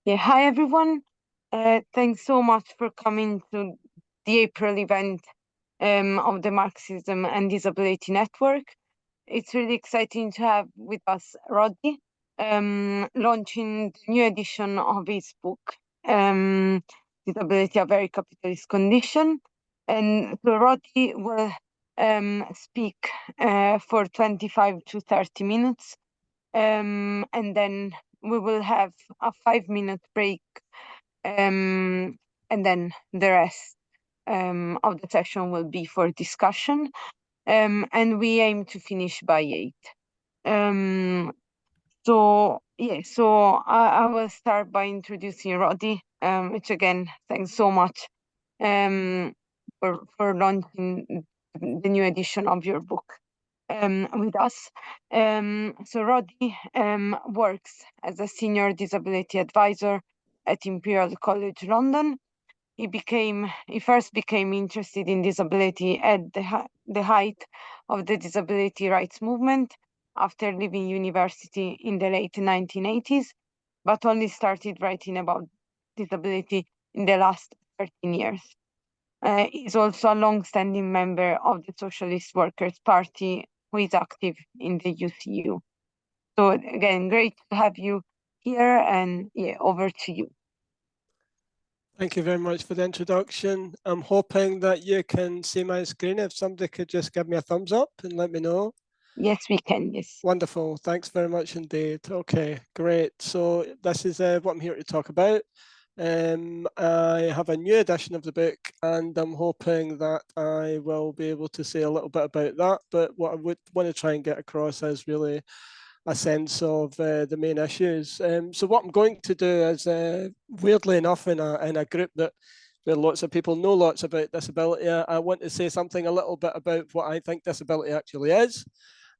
Yeah, hi everyone. Thanks so much for coming to the April event of the Marxism and Disability Network. It's really exciting to have with us Roddy, launching the new edition of his book, Disability, a Very Capitalist Condition. And so Roddy will speak for 25 to 30 minutes, and then we will have a 5-minute break, and then the rest of the session will be for discussion, and we aim to finish by 8. So I will start by introducing Roddy, which again, thanks so much um, for launching the new edition of your book with us. So Roddy works as a senior disability advisor at Imperial College London. He first became interested in disability at the height of the disability rights movement after leaving university in the late 1980s, but only started writing about disability in the last 13 years. He's also a long-standing member of the Socialist Workers' Party, who is active in the UCU. So again, great to have you here, and yeah, over to you. Thank you very much for the introduction. I'm hoping that you can see my screen. If somebody could just give me a thumbs up and let me know. Yes, we can, yes. Wonderful. Thanks very much indeed. Okay, great. So this is what I'm here to talk about. I have a new edition of the book, and I'm hoping that I will be able to say a little bit about that. But what I would want to try and get across is really a sense of the main issues. So what I'm going to do is, weirdly enough, in a group where lots of people know lots about disability, I want to say something a little bit about what I think disability actually is.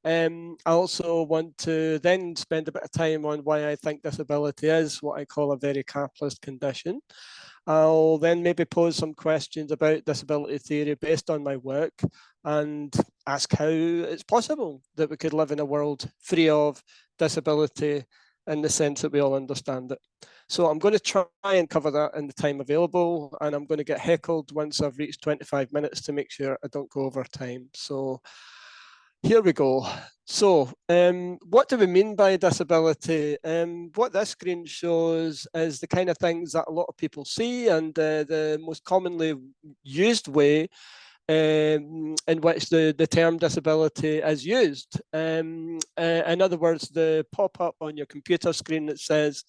I also want to then spend a bit of time on why I think disability is what I call a very capitalist condition. I'll then maybe pose some questions about disability theory based on my work and ask how it's possible that we could live in a world free of disability in the sense that we all understand it. So I'm going to try and cover that in the time available, and I'm going to get heckled once I've reached 25 minutes to make sure I don't go over time. So here we go. So what do we mean by disability? What this screen shows is the kind of things that a lot of people see, and the most commonly used way in which the term disability is used. In other words, the pop-up on your computer screen that says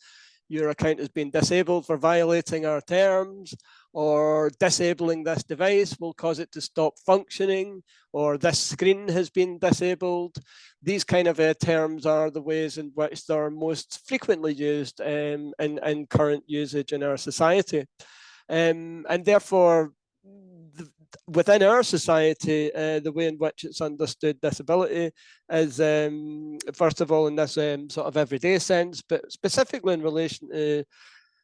your account has been disabled for violating our terms, or disabling this device will cause it to stop functioning, or this screen has been disabled. These kind of terms are the ways in which they're most frequently used in current usage in our society. And therefore, within our society, the way in which it's understood disability is, first of all, in this sort of everyday sense, but specifically in relation to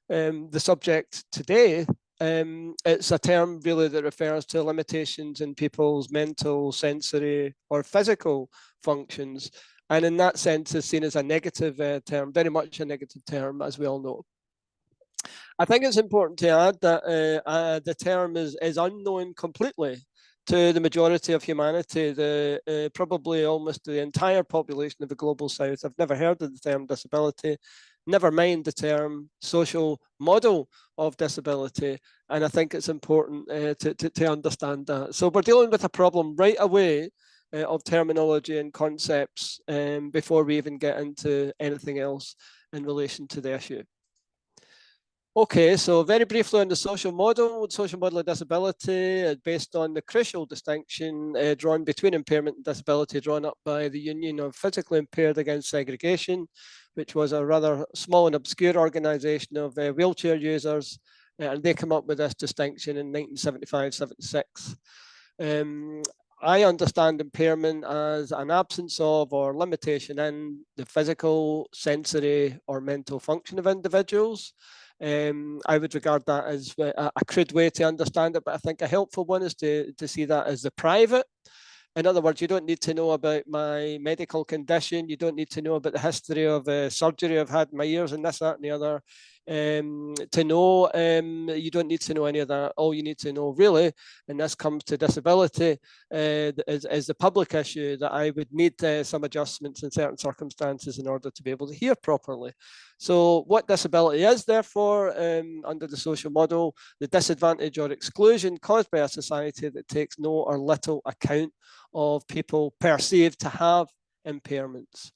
the subject today, it's a term really that refers to limitations in people's mental, sensory, or physical functions. And in that sense, is seen as a negative term, very much a negative term, as we all know. I think it's important to add that the term is unknown completely to the majority of humanity. Probably almost the entire population of the global south have never heard of the term disability, never mind the term social model of disability. And I think it's important to understand that. So we're dealing with a problem right away of terminology and concepts before we even get into anything else in relation to the issue. Okay, so very briefly on the social model of disability based on the crucial distinction drawn between impairment and disability drawn up by the Union of Physically Impaired Against Segregation, which was a rather small and obscure organization of wheelchair users, and they came up with this distinction in 1975-76. I understand impairment as an absence of or limitation in the physical, sensory, or mental function of individuals. I would regard that as a crude way to understand it, but I think a helpful one is to see that as the private. In other words, you don't need to know about my medical condition. You don't need to know about the history of surgery I've had in my ears and this, that, and the other. to know. You don't need to know any of that. All you need to know really, and this comes to disability, is the public issue, that I would need some adjustments in certain circumstances in order to be able to hear properly. So what disability is, therefore, under the social model, the disadvantage or exclusion caused by a society that takes no or little account of people perceived to have impairments.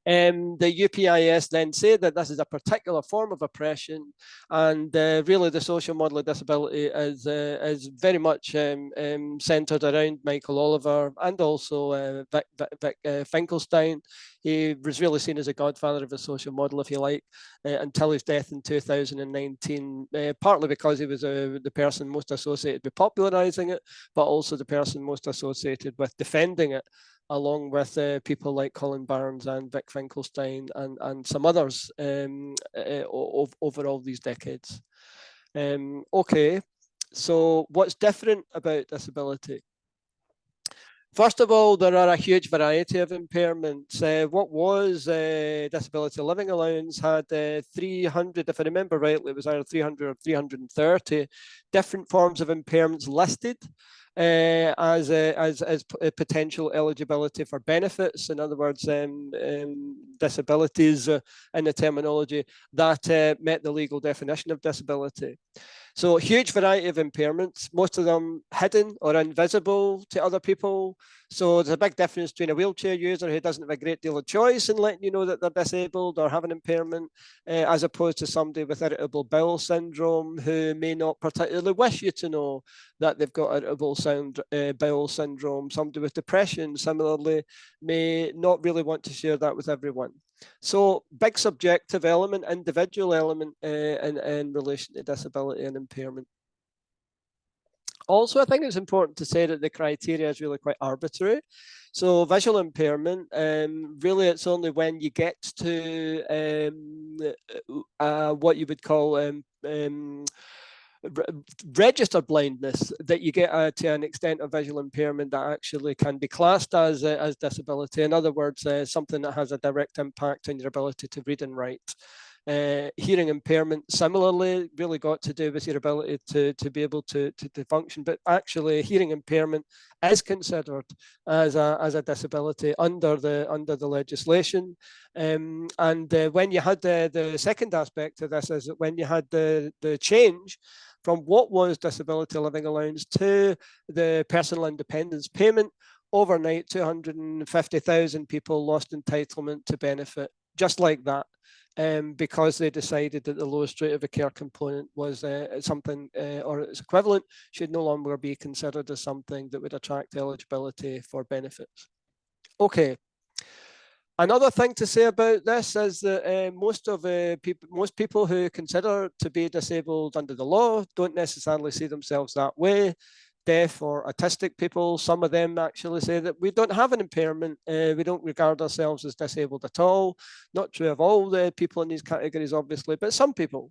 The UPIS then say that this is a particular form of oppression, and really the social model of disability is very much centred around Michael Oliver and also Vic Finkelstein. He was really seen as a godfather of the social model, if you like, until his death in 2019, partly because he was the person most associated with popularising it, but also the person most associated with defending it, along with people like Colin Barnes and Vic Finkelstein and some others over all these decades. Okay, so what's different about disability? First of all, there are a huge variety of impairments. What was disability living allowance had 300, if I remember rightly, it was either 300 or 330 different forms of impairments listed as potential eligibility for benefits. In other words, disabilities in the terminology that met the legal definition of disability. So huge variety of impairments, most of them hidden or invisible to other people. So there's a big difference between a wheelchair user who doesn't have a great deal of choice in letting you know that they're disabled or have an impairment, as opposed to somebody with irritable bowel syndrome who may not particularly wish you to know that they've got irritable bowel syndrome. Somebody with depression, similarly, may not really want to share that with everyone. So big subjective element, individual element in relation to disability and impairment. Also, I think it's important to say that the criteria is really quite arbitrary. So visual impairment, really it's only when you get to what you would call registered blindness that you get to an extent of visual impairment that actually can be classed as disability. In other words, something that has a direct impact on your ability to read and write. Hearing impairment similarly really got to do with your ability to be able to function, but actually hearing impairment is considered as a disability under the legislation. And when you had the second aspect of this is that when you had the change from what was disability living allowance to the personal independence payment, overnight 250,000 people lost entitlement to benefit, just like that. Because they decided that the lowest rate of a care component was something, or its equivalent, should no longer be considered as something that would attract eligibility for benefits. Okay. Another thing to say about this is that most people who consider to be disabled under the law don't necessarily see themselves that way. Deaf or autistic people, some of them actually say that we don't have an impairment, we don't regard ourselves as disabled at all. Not true of all the people in these categories, obviously, but some people.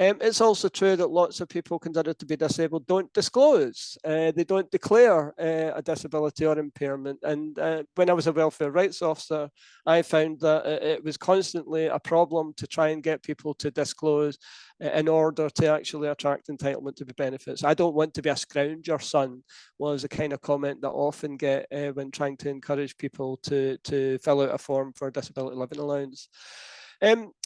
It's also true that lots of people considered to be disabled don't disclose. They don't declare a disability or impairment. And when I was a welfare rights officer, I found that it was constantly a problem to try and get people to disclose in order to actually attract entitlement to the benefits. I don't want to be a scrounger, son, was the kind of comment that I often get when trying to encourage people to fill out a form for disability living allowance.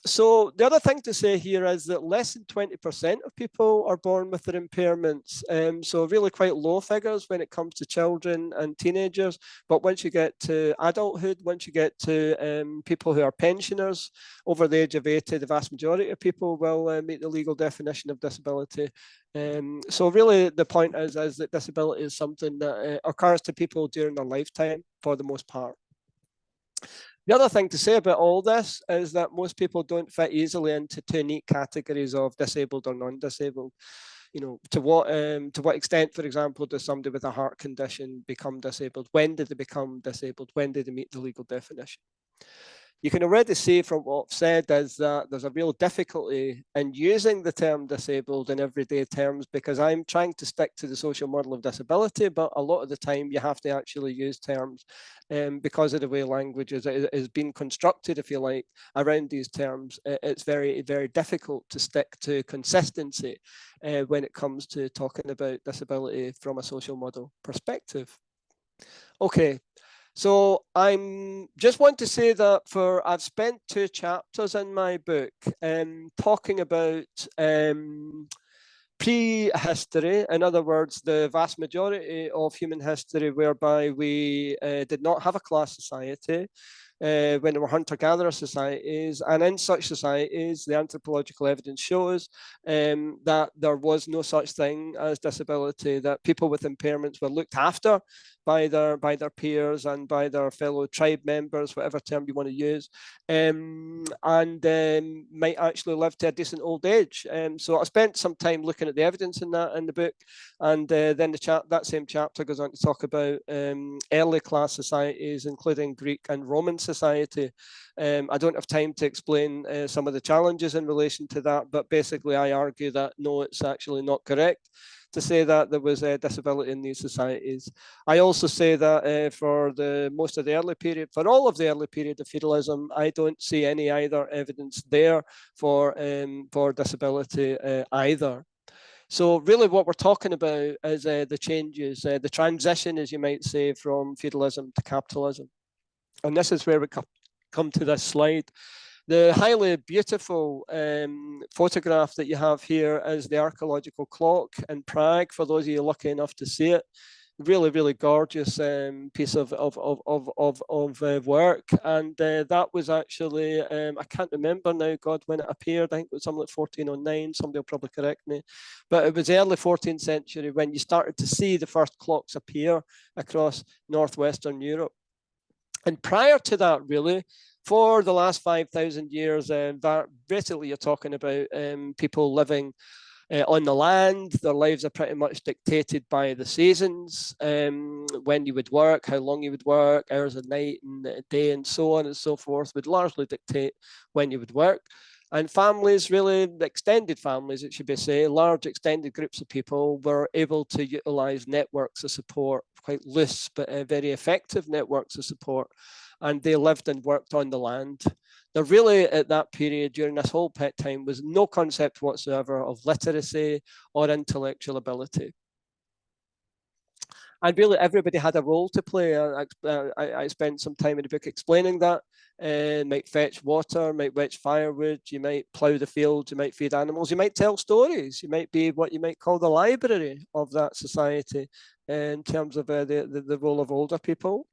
So the other thing to say here is that less than 20% of people are born with their impairments. So really quite low figures when it comes to children and teenagers. But once you get to adulthood, once you get to people who are pensioners over the age of 80, the vast majority of people will meet the legal definition of disability. So really the point is that disability is something that occurs to people during their lifetime for the most part. The other thing to say about all this is that most people don't fit easily into two neat categories of disabled or non-disabled. You know, to what extent, for example, does somebody with a heart condition become disabled? When did they become disabled? When did they meet the legal definition? you can already see from what I've said is that there's a real difficulty in using the term disabled in everyday terms, because I'm trying to stick to the social model of disability, but a lot of the time you have to actually use terms because of the way language is being constructed, if you like, around these terms. It's very, very difficult to stick to consistency when it comes to talking about disability from a social model perspective. Okay. So I'm just want to say that I've spent 2 chapters in my book talking about prehistory, in other words, the vast majority of human history whereby we did not have a class society, when there were hunter-gatherer societies, and in such societies, the anthropological evidence shows that there was no such thing as disability, that people with impairments were looked after by their peers and by their fellow tribe members, whatever term you want to use, and might actually live to a decent old age. So I spent some time looking at the evidence in the book, and then that same chapter goes on to talk about early class societies, including Greek and Roman society. I don't have time to explain some of the challenges in relation to that, but basically I argue that no, it's actually not correct to say that there was a disability in these societies. I also say that for most of the early period, for all of the early period of feudalism, I don't see any either evidence there for disability either. So really what we're talking about is the changes, the transition, as you might say, from feudalism to capitalism. And this is where we come to this slide. The highly beautiful photograph that you have here is the archaeological clock in Prague, for those of you lucky enough to see it. Really, really gorgeous piece of work. And that was actually, I can't remember now, God, when it appeared. I think it was something like 1409, somebody will probably correct me. But it was early 14th century when you started to see the first clocks appear across northwestern Europe. And prior to that, really, for the last 5,000 years, that basically you're talking about people living on the land. Their lives are pretty much dictated by the seasons, when you would work, how long you would work, hours of night and day, and so on and so forth, would largely dictate when you would work. And families, really, extended families, it should be said, large extended groups of people were able to utilize networks of support, quite loose but very effective networks of support. And they lived and worked on the land. There really, at that period, during this whole time, was no concept whatsoever of literacy or intellectual ability. And really, everybody had a role to play. I spent some time in the book explaining that. Might fetch water, might fetch firewood, you might plough the fields, you might feed animals, you might tell stories, you might be what you might call the library of that society in terms of the role of older people.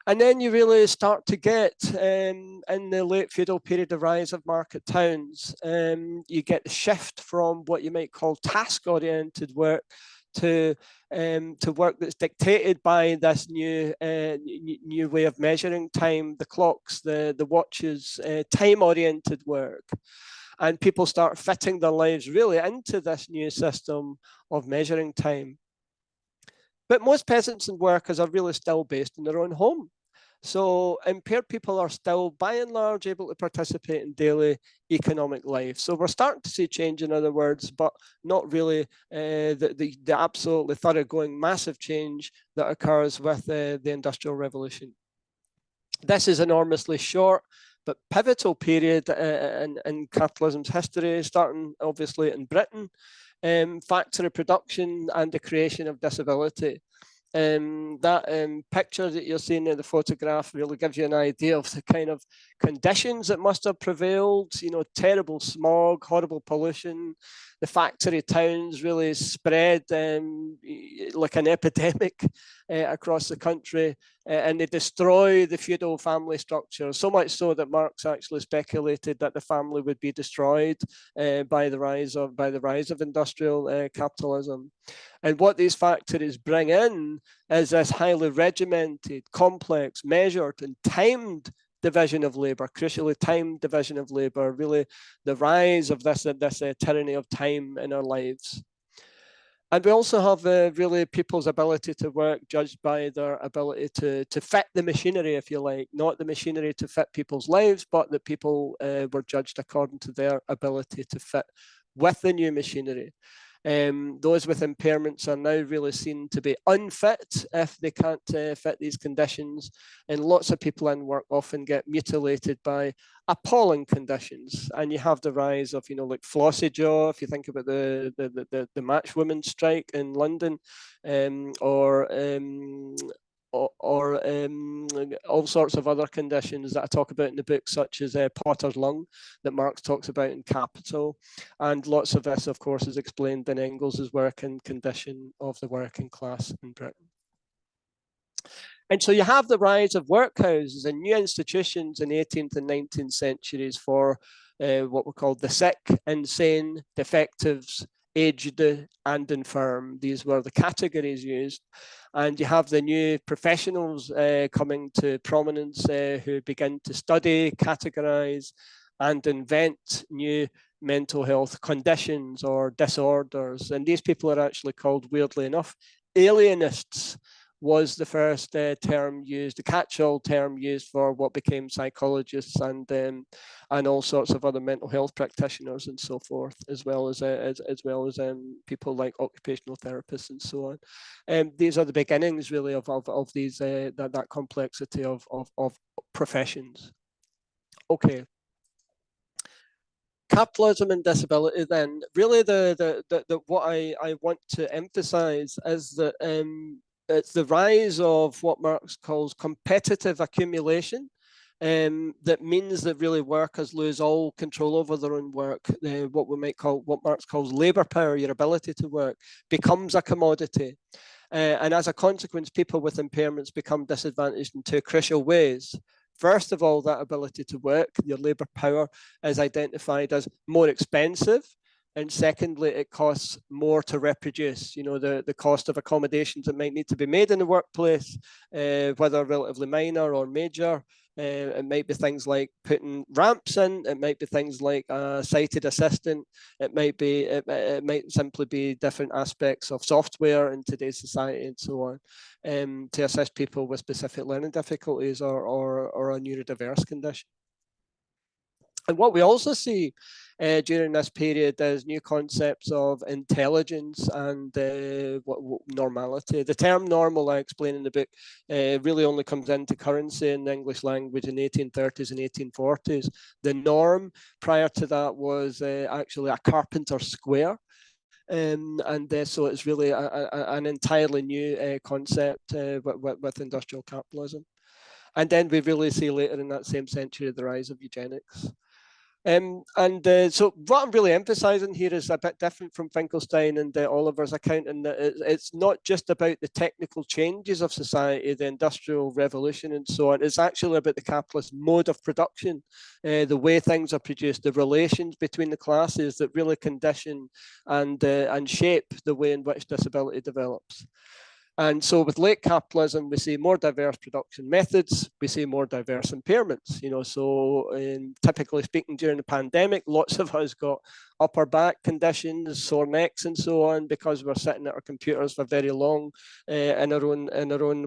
And then you really start to get, in the late feudal period, the rise of market towns. You get the shift from what you might call task-oriented work to work that's dictated by this new way of measuring time, the clocks, the watches, time-oriented work. And people start fitting their lives really into this new system of measuring time. But most peasants and workers are really still based in their own home. So impaired people are still, by and large, able to participate in daily economic life. So we're starting to see change, in other words, but not really the absolutely thoroughgoing massive change that occurs with the Industrial Revolution. This is enormously short but pivotal period in capitalism's history, starting obviously in Britain. Factory production and the creation of disability. That picture that you're seeing in the photograph really gives you an idea of the kind of conditions that must have prevailed, you know, terrible smog, horrible pollution. The factory towns really spread like an epidemic across the country, and they destroy the feudal family structure, so much so that Marx actually speculated that the family would be destroyed by the rise of industrial capitalism. And what these factories bring in is this highly regimented, complex, measured, and timed division of labor, crucially timed division of labor, really the rise of this tyranny of time in our lives. And we also have really people's ability to work judged by their ability to fit the machinery, if you like, not the machinery to fit people's lives, but that people were judged according to their ability to fit with the new machinery. Those with impairments are now really seen to be unfit if they can't fit these conditions. And lots of people in work often get mutilated by appalling conditions. And you have the rise of, like flossy jaw, if you think about the match women strike in London, or all sorts of other conditions that I talk about in the book, such as Potter's lung that Marx talks about in Capital. And lots of this, of course, is explained in Engels' work and Condition of the Working Class in Britain. And so you have the rise of workhouses and new institutions in the 18th and 19th centuries for what were called the sick, insane, defectives, aged and infirm. These were the categories used. And you have the new professionals coming to prominence who begin to study, categorize, and invent new mental health conditions or disorders. And these people are actually called, weirdly enough, alienists. Was the first term used, the catch-all term used for what became psychologists and all sorts of other mental health practitioners and so forth, as well as people like occupational therapists and so on. These are the beginnings, really, of these that complexity of professions. Okay. Capitalism and disability, then, really what I want to emphasize is that it's the rise of what Marx calls competitive accumulation, that means that really workers lose all control over their own work. What Marx calls labor power, your ability to work, becomes a commodity. And as a consequence, people with impairments become disadvantaged in two crucial ways. First of all, that ability to work, your labor power, is identified as more expensive. And secondly, it costs more to reproduce. The cost of accommodations that might need to be made in the workplace, whether relatively minor or major. It might be things like putting ramps in. It might be things like a sighted assistant. It might simply be different aspects of software in today's society and so on, to assist people with specific learning difficulties or a neurodiverse condition. And what we also see during this period is new concepts of intelligence and normality. The term normal, I explain in the book, really only comes into currency in the English language in the 1830s and 1840s. The norm prior to that was actually a carpenter's square. So it's really an entirely new concept with industrial capitalism. And then we really see later in that same century the rise of eugenics. So what I'm really emphasizing here is a bit different from Finkelstein and Oliver's account, in that it's not just about the technical changes of society, the Industrial Revolution and so on. It's actually about the capitalist mode of production, the way things are produced, the relations between the classes that really condition and shape the way in which disability develops. And so with late capitalism, we see more diverse production methods, we see more diverse impairments, typically speaking, during the pandemic, lots of us got upper back conditions, sore necks and so on, because we're sitting at our computers for very long in our own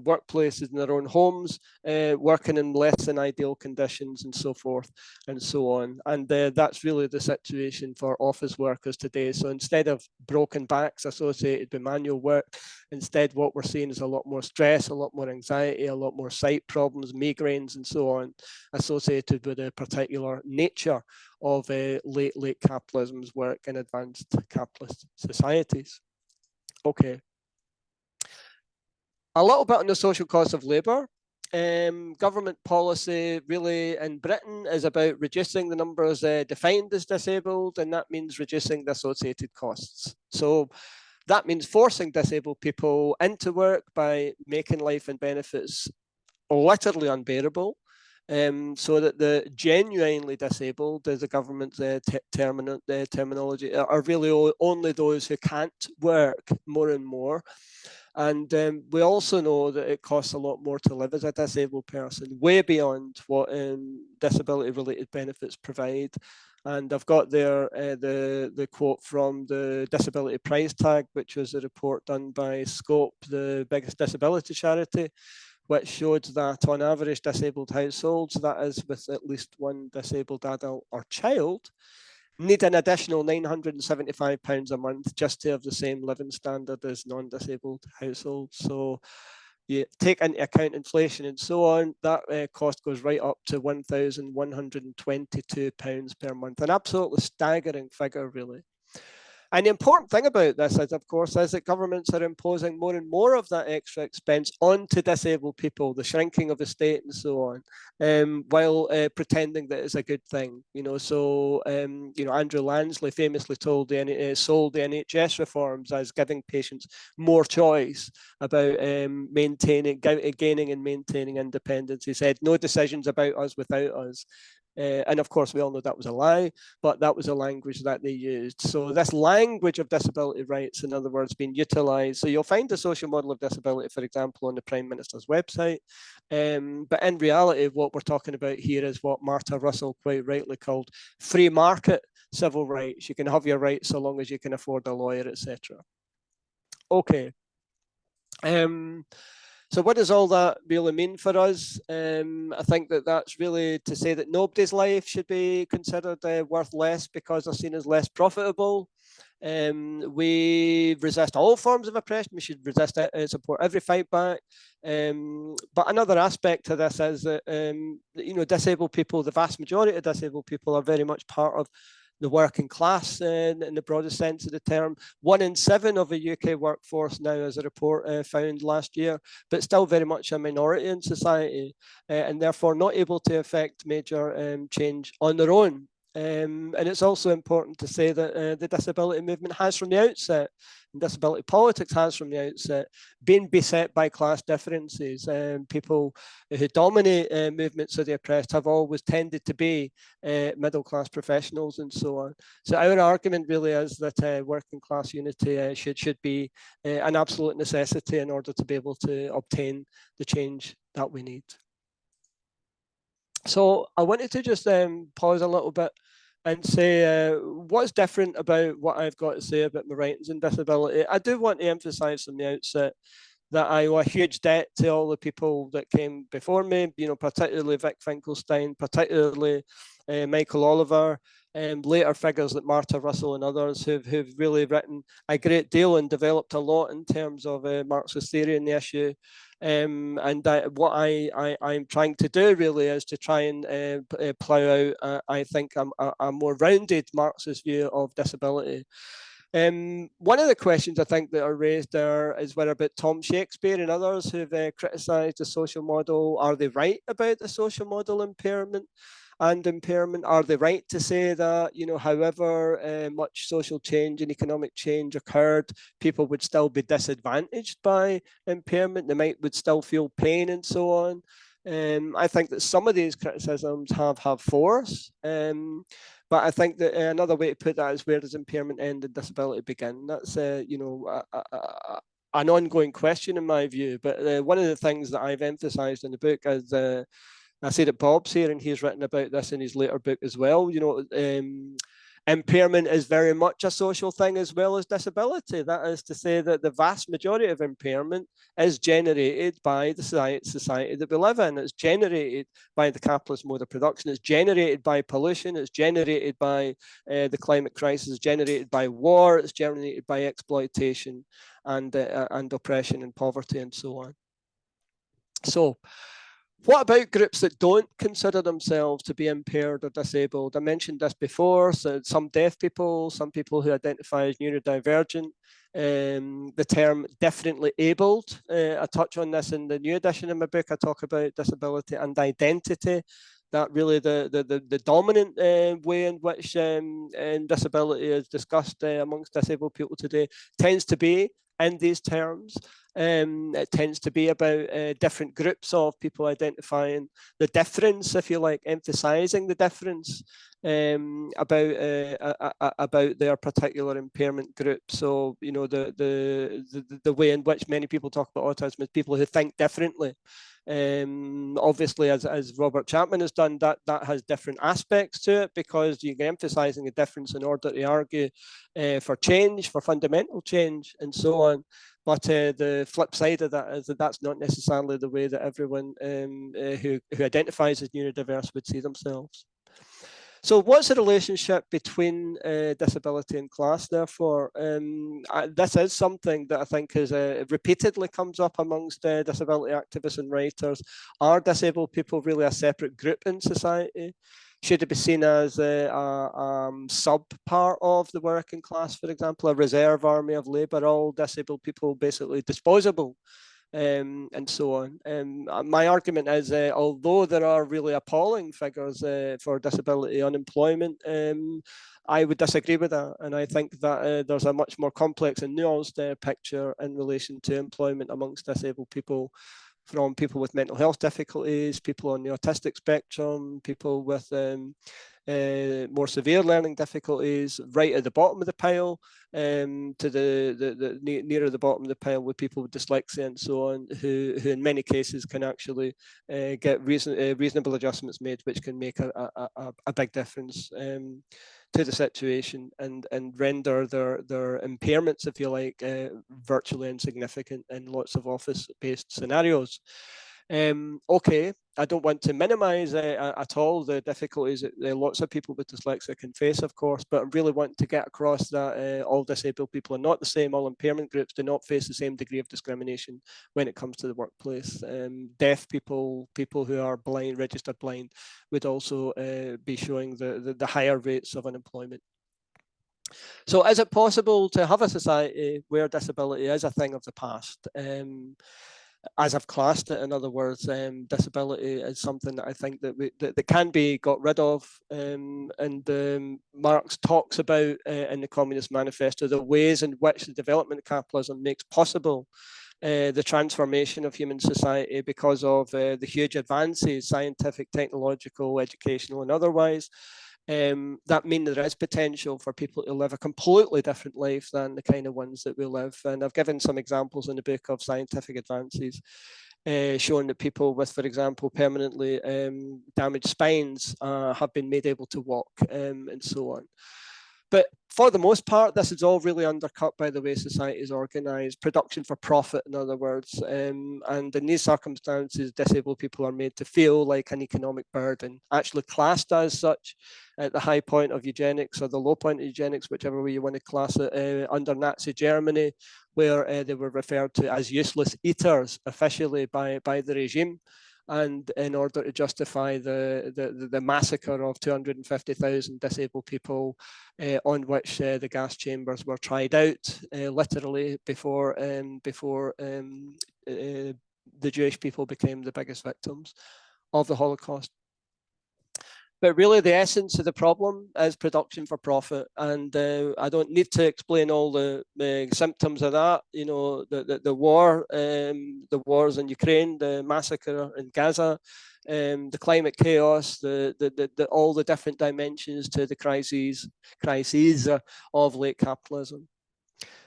workplaces, in our own homes, working in less than ideal conditions and so forth and so on. And that's really the situation for office workers today. So instead of broken backs associated with manual work, instead what we're seeing is a lot more stress, a lot more anxiety, a lot more sight problems, migraines and so on, associated with a particular nature of late capitalism's work in advanced capitalist societies. Okay. A little bit on the social cost of labour. Government policy really in Britain is about reducing the numbers defined as disabled, and that means reducing the associated costs. So that means forcing disabled people into work by making life and benefits literally unbearable. so that the genuinely disabled, as the government's terminology, are really only those who can't work more and more. And we also know that it costs a lot more to live as a disabled person, way beyond what disability-related benefits provide. And I've got there the quote from the Disability Price Tag, which was a report done by Scope, the biggest disability charity, which showed that on average disabled households, that is with at least one disabled adult or child, need an additional £975 a month just to have the same living standard as non-disabled households. So you take into account inflation and so on, that cost goes right up to £1,122 per month. An absolutely staggering figure, really. And the important thing about this is, of course, is that governments are imposing more and more of that extra expense onto disabled people, the shrinking of the state and so on, while pretending that it's a good thing. So Andrew Lansley famously sold the NHS reforms as giving patients more choice about gaining and maintaining independence. He said, no decisions about us without us. And of course, we all know that was a lie, but that was a language that they used. So this language of disability rights, in other words, being utilised. So you'll find the social model of disability, for example, on the Prime Minister's website. But in reality, what we're talking about here is what Martha Russell quite rightly called free market civil rights. You can have your rights so long as you can afford a lawyer, etc. Okay. So what does all that really mean for us? I think that that's really to say that nobody's life should be considered worth less because they're seen as less profitable. We resist all forms of oppression. We should resist it and support every fight back. But another aspect to this is that, disabled people, the vast majority of disabled people are very much part of the working class in the broadest sense of the term. 1 in 7 of the UK workforce now, as a report found last year, but still very much a minority in society, and therefore not able to effect major change on their own. And it's also important to say that the disability movement has from the outset, and disability politics has from the outset, been beset by class differences. People who dominate movements of the oppressed have always tended to be middle class professionals and so on. So our argument really is that working class unity should be an absolute necessity in order to be able to obtain the change that we need. So I wanted to just pause a little bit and say what's different about what I've got to say about my writings and disability. I do want to emphasise from the outset that I owe a huge debt to all the people that came before me, particularly Vic Finkelstein, particularly Michael Oliver, later figures like Martha Russell and others who've really written a great deal and developed a lot in terms of Marxist theory in the issue. What I'm trying to do really is to try and plough out, I think, a more rounded Marxist view of disability. One of the questions I think that are raised there is whether about Tom Shakespeare and others who've criticised the social model. Are they right about the social model impairment? Are they right to say that, however much social change and economic change occurred, people would still be disadvantaged by impairment? They would still feel pain and so on. I think that some of these criticisms have force. But I think that another way to put that is, where does impairment end and disability begin? That's an ongoing question in my view. But one of the things that I've emphasised in the book is, I say that Bob's here and he's written about this in his later book as well. Impairment is very much a social thing as well as disability. That is to say that the vast majority of impairment is generated by the society that we live in. It's generated by the capitalist mode of production. It's generated by pollution. It's generated by the climate crisis. It's generated by war. It's generated by exploitation and oppression and poverty and so on. So, what about groups that don't consider themselves to be impaired or disabled? I mentioned this before. So some deaf people, some people who identify as neurodivergent, the term differently abled. I touch on this in the new edition of my book. I talk about disability and identity. That really the dominant way in which disability is discussed amongst disabled people today tends to be in these terms. It tends to be about different groups of people identifying the difference, if you like, emphasizing the difference about their particular impairment group. So, you know, the way in which many people talk about autism is people who think differently. Obviously, as Robert Chapman has done, that has different aspects to it, because you're emphasizing a difference in order to argue for change, for fundamental change, and so on. But the flip side of that is that that's not necessarily the way that everyone who identifies as neurodiverse would see themselves. So what's the relationship between disability and class, therefore? This is something that I think is repeatedly comes up amongst disability activists and writers. Are disabled people really a separate group in society? Should it be seen as a sub-part of the working class, for example, a reserve army of labour, all disabled people basically disposable? And so on. My argument is, although there are really appalling figures for disability unemployment, I would disagree with that. And I think that there's a much more complex and nuanced picture in relation to employment amongst disabled people, from people with mental health difficulties, people on the autistic spectrum, people with more severe learning difficulties, right at the bottom of the pile, to the nearer the bottom of the pile with people with dyslexia and so on, who in many cases can actually get reasonable adjustments made, which can make a big difference to the situation, and render their impairments, if you like, virtually insignificant in lots of office-based scenarios. Okay, I don't want to minimize at all the difficulties that lots of people with dyslexia can face, of course, but I really want to get across that all disabled people are not the same. All impairment groups do not face the same degree of discrimination when it comes to the workplace. Deaf people, people who are blind, registered blind, would also be showing the higher rates of unemployment. So is it possible to have a society where disability is a thing of the past? As I've classed it, in other words, disability is something that I think that can be got rid of, and Marx talks about in the Communist Manifesto the ways in which the development of capitalism makes possible the transformation of human society because of the huge advances, scientific, technological, educational, and otherwise. That mean there is potential for people to live a completely different life than the kind of ones that we live. And I've given some examples in the book of scientific advances, showing that people with, for example, permanently damaged spines have been made able to walk, and so on. But for the most part, this is all really undercut by the way society is organised, production for profit, in other words. And in these circumstances, disabled people are made to feel like an economic burden, actually classed as such at the high point of eugenics or the low point of eugenics, whichever way you want to class it, under Nazi Germany, where they were referred to as useless eaters officially by the regime. And in order to justify the massacre of 250,000 disabled people, on which the gas chambers were tried out, literally before the Jewish people became the biggest victims of the Holocaust. But really, the essence of the problem is production for profit, and I don't need to explain all the symptoms of that. You know, the war, the wars in Ukraine, the massacre in Gaza, the climate chaos, all the different dimensions to the crises of late capitalism.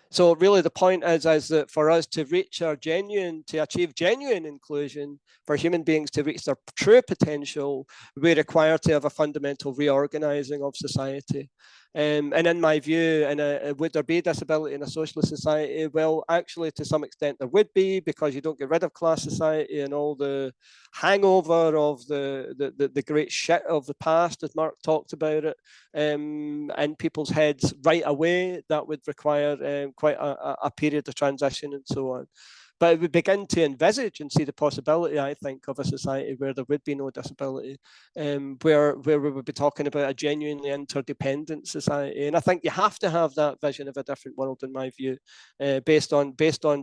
So really the point is that for us to reach our to achieve genuine inclusion, for human beings to reach their true potential, we require to have a fundamental reorganizing of society. And in my view, would there be disability in a socialist society? Well, actually, to some extent there would be, because you don't get rid of class society and all the hangover of the great shit of the past, as Mark talked about it, in people's heads right away. That would require quite a period of transition and so on. But we begin to envisage and see the possibility, I think, of a society where there would be no disability, where we would be talking about a genuinely interdependent society. And I think you have to have that vision of a different world, in my view, based on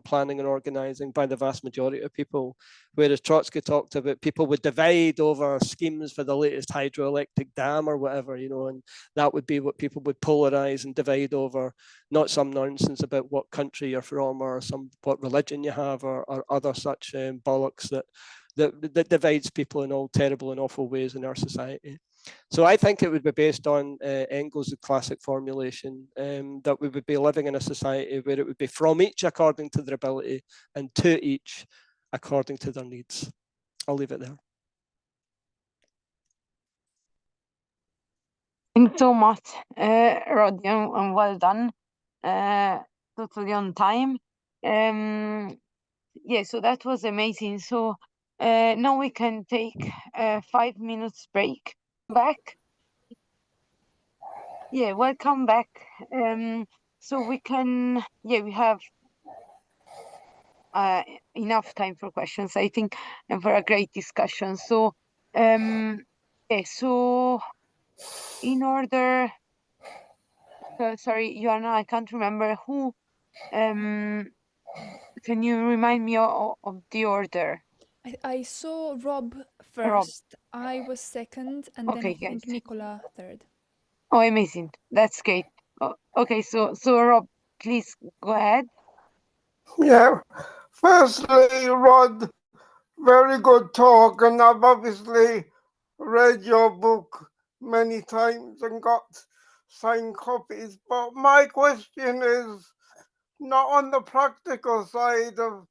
planning and organising by the vast majority of people. Whereas Trotsky talked about people would divide over schemes for the latest hydroelectric dam or whatever, you know, and that would be what people would polarize and divide over. not some nonsense about what country you're from or what religion you have or other such bollocks that divides people in all terrible and awful ways in our society. So I think it would be based on Engels' classic formulation, that we would be living in a society where it would be from each according to their ability and to each according to their needs. I'll leave it there. Thanks so much, Roddy, and well done. Totally on time. Yeah, so that was amazing. So now we can take a 5 minutes break. Back. Yeah, welcome back. So we can, yeah, we have enough time for questions, I think, and for a great discussion. So, yeah, so in order, sorry, Joanna, I can't remember who. Can you remind me of the order? I saw Rob first, I was second, and then I think Nicola third. Oh, amazing. That's great. Oh, okay, so Rob, please go ahead. Yeah. Firstly, Rod, very good talk, and I've obviously read your book many times and got signed copies. But my question is not on the practical side of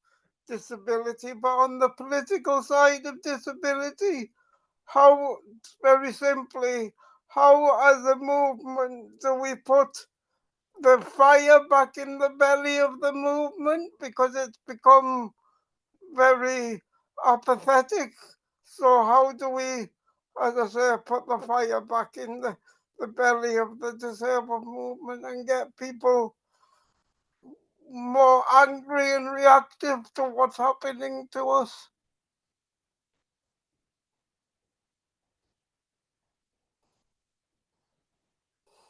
disability, but on the political side of disability. How, very simply, how as a movement do we put the fire back in the belly of the movement, because it's become very apathetic? So how do we, as I say, put the fire back in the belly of the disabled movement and get people more angry and reactive to what's happening to us?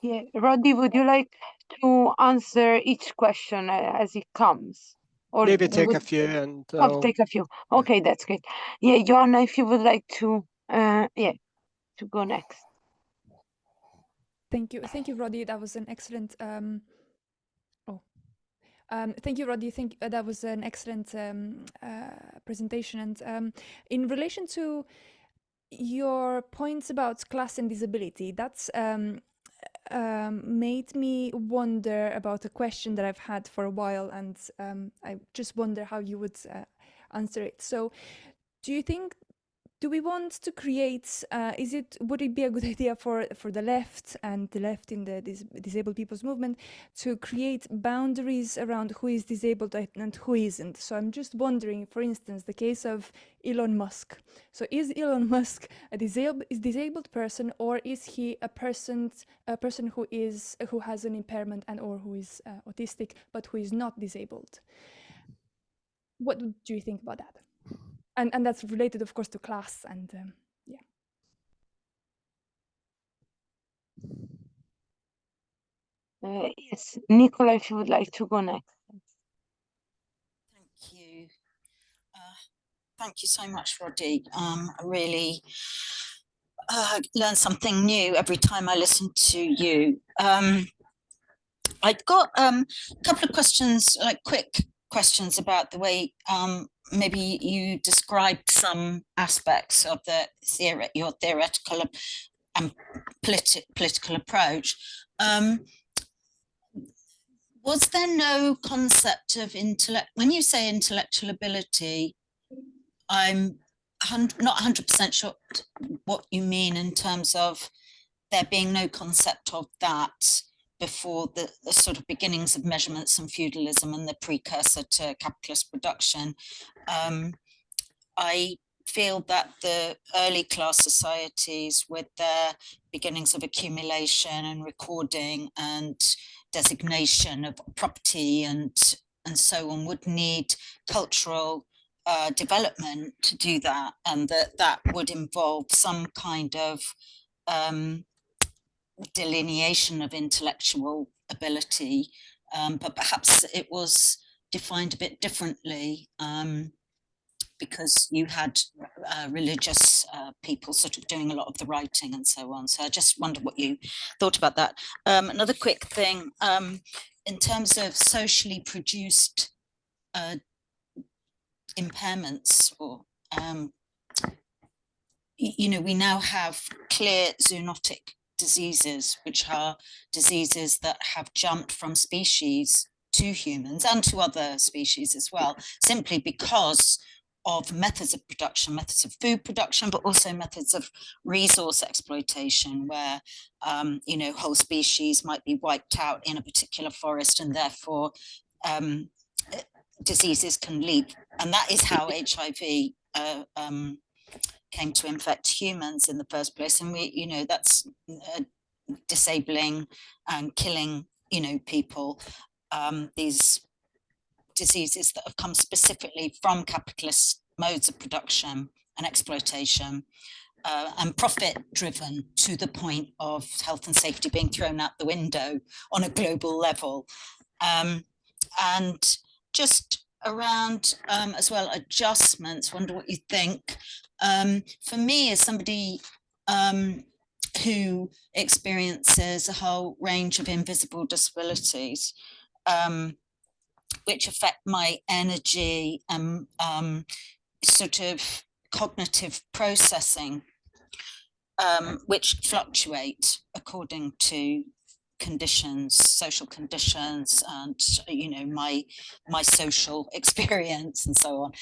Yeah, Roddy, would you like to answer each question as it comes? Or maybe take a few and I'll take a few. Okay, that's great. Yeah, Joanna, if you would like to to go next. Thank you, Roddy. That was an excellent thank you, Roddy. That was an excellent presentation. And in relation to your points about class and disability, that's made me wonder about a question that I've had for a while, and I just wonder how you would answer it. So, do we want to create, would it be a good idea for the left and the left in the disabled people's movement to create boundaries around who is disabled and who isn't? So I'm just wondering, for instance, the case of Elon Musk. So is Elon Musk a disabled person, or is he a person who has an impairment and or who is autistic but who is not disabled? What do you think about that? And that's related, of course, to class and yeah. Yes, Nicola, if you would like to go next. Thank you. Thank you so much, Roddy. I really learn something new every time I listen to you. I've got a couple of questions, like quick questions about the way maybe you described some aspects of your theoretical and political approach. Was there no concept of when you say intellectual ability, I'm not 100% sure what you mean in terms of there being no concept of that before the sort of beginnings of measurements and feudalism and the precursor to capitalist production. I feel that the early class societies, with their beginnings of accumulation and recording and designation of property and so on, would need cultural development to do that, and that would involve some kind of delineation of intellectual ability, but perhaps it was defined a bit differently because you had religious people sort of doing a lot of the writing and so on. So I just wondered what you thought about that. Another quick thing, in terms of socially produced impairments, or you know, we now have clear zoonotic diseases, which are diseases that have jumped from species to humans and to other species as well, simply because of methods of production, methods of food production, but also methods of resource exploitation, where you know, whole species might be wiped out in a particular forest, and therefore diseases can leap. And that is how HIV came to infect humans in the first place. And we, you know, that's disabling and killing, you know, people. These diseases that have come specifically from capitalist modes of production and exploitation, and profit driven to the point of health and safety being thrown out the window on a global level. And just around as well, adjustments, wonder what you think. For me, as somebody who experiences a whole range of invisible disabilities, which affect my energy and sort of cognitive processing, which fluctuate according to conditions, social conditions, and you know, my social experience and so on.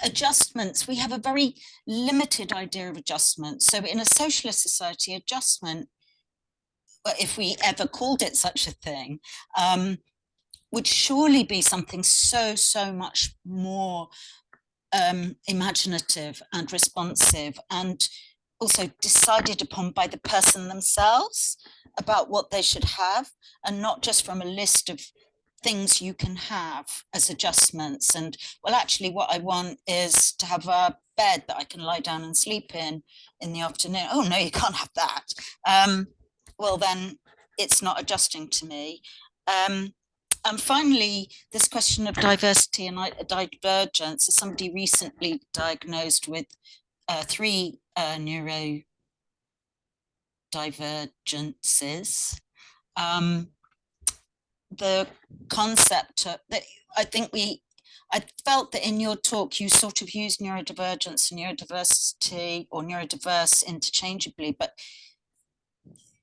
Adjustments, we have a very limited idea of adjustment. So in a socialist society, adjustment, if we ever called it such a thing, would surely be something so much more imaginative and responsive, and also decided upon by the person themselves about what they should have, and not just from a list of things you can have as adjustments. And well, actually what I want is to have a bed that I can lie down and sleep in the afternoon. Oh no, you can't have that. Well, then it's not adjusting to me. And finally, this question of diversity and divergence. As somebody recently diagnosed with 3 neurodivergences, the concept that I felt that in your talk you sort of used neurodivergence and neurodiversity or neurodiverse interchangeably, but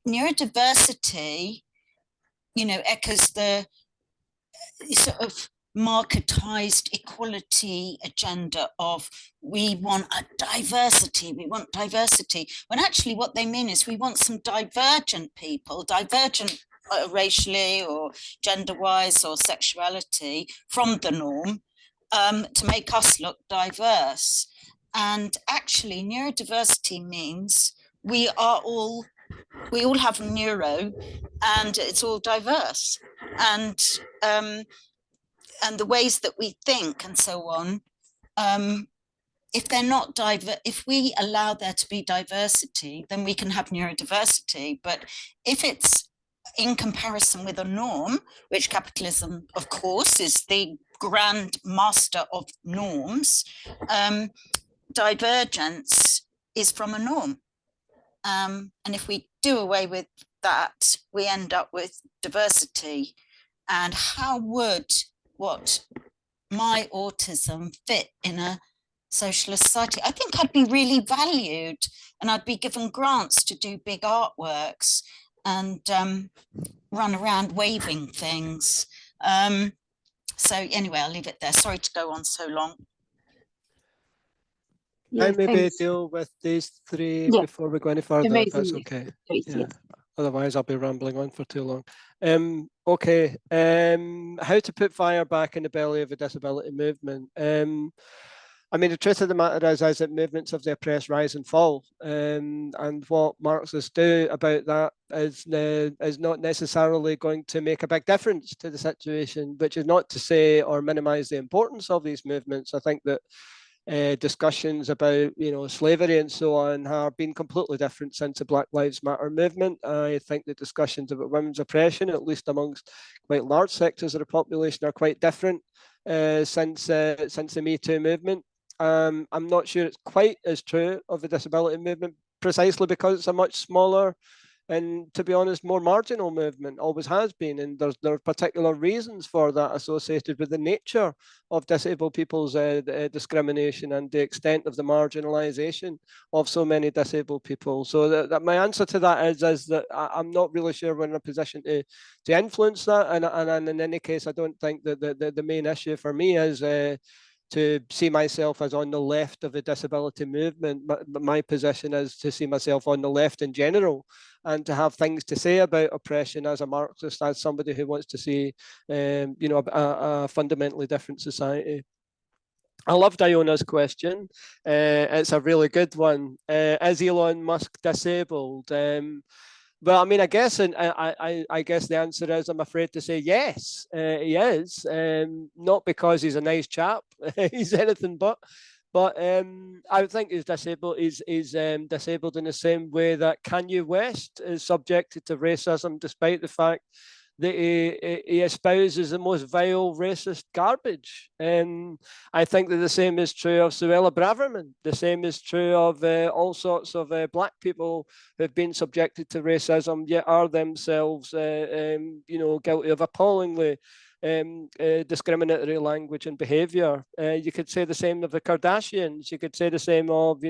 neurodiversity, you know, echoes the sort of marketized equality agenda of we want diversity, when actually what they mean is we want some divergent people, divergent racially or gender-wise or sexuality from the norm, to make us look diverse. And actually neurodiversity means we all have neuro, and it's all diverse, and the ways that we think and so on, if they're not if we allow there to be diversity, then we can have neurodiversity. But if it's in comparison with a norm, which capitalism, of course, is the grand master of norms, divergence is from a norm. And if we do away with that, we end up with diversity. And how would what my autism fit in a socialist society? I think I'd be really valued, and I'd be given grants to do big artworks and run around waving things. So anyway, I'll leave it there. Sorry to go on so long. Yeah, I maybe thanks. deal with these 3 Yeah. before we go any further, if that's Amazing. okay. Great, Yeah. yes. Otherwise, I'll be rambling on for too long. Okay. How to put fire back in the belly of a disability movement. I mean, the truth of the matter is that movements of the oppressed rise and fall. And what Marxists do about that is not necessarily going to make a big difference to the situation, which is not to say or minimize the importance of these movements. I think that discussions about, you know, slavery and so on have been completely different since the Black Lives Matter movement. I think the discussions about women's oppression, at least amongst quite large sectors of the population, are quite different since the Me Too movement. I'm not sure it's quite as true of the disability movement, precisely because it's a much smaller and to be honest, more marginal movement, always has been. And there are particular reasons for that associated with the nature of disabled people's discrimination and the extent of the marginalisation of so many disabled people. So that my answer to that is that I'm not really sure we're in a position to influence that. And in any case, I don't think that the main issue for me is to see myself as on the left of the disability movement. My position is to see myself on the left in general, and to have things to say about oppression as a Marxist, as somebody who wants to see, a fundamentally different society. I loved Iona's question. It's a really good one. Is Elon Musk disabled? Well, I mean, I guess, and I guess the answer is, I'm afraid to say yes, he is. Not because he's a nice chap, he's anything but. But I think he's disabled. He's disabled in the same way that Kanye West is subjected to racism, despite the fact that he espouses the most vile racist garbage. I think that the same is true of Suella Braverman. The same is true of all sorts of black people who've been subjected to racism, yet are themselves, guilty of appallingly discriminatory language and behavior. You could say the same of the Kardashians. You could say the same of,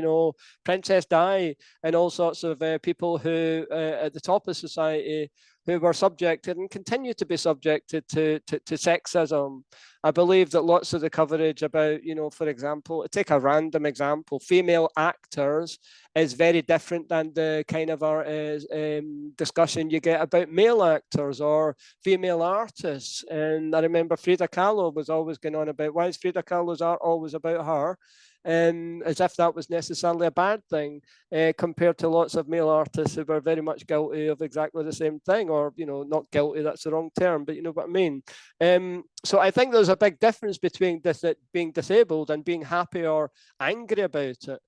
Princess Di, and all sorts of people who at the top of society who were subjected and continue to be subjected to sexism. I believe that lots of the coverage about, for example, take a random example, female actors is very different than the kind of discussion you get about male actors or female artists. And I remember Frida Kahlo was always going on about, why is Frida Kahlo's art always about her? As if that was necessarily a bad thing, compared to lots of male artists who were very much guilty of exactly the same thing, or not guilty, that's the wrong term, but you know what I mean. So I think there's a big difference between being disabled and being happy or angry about it.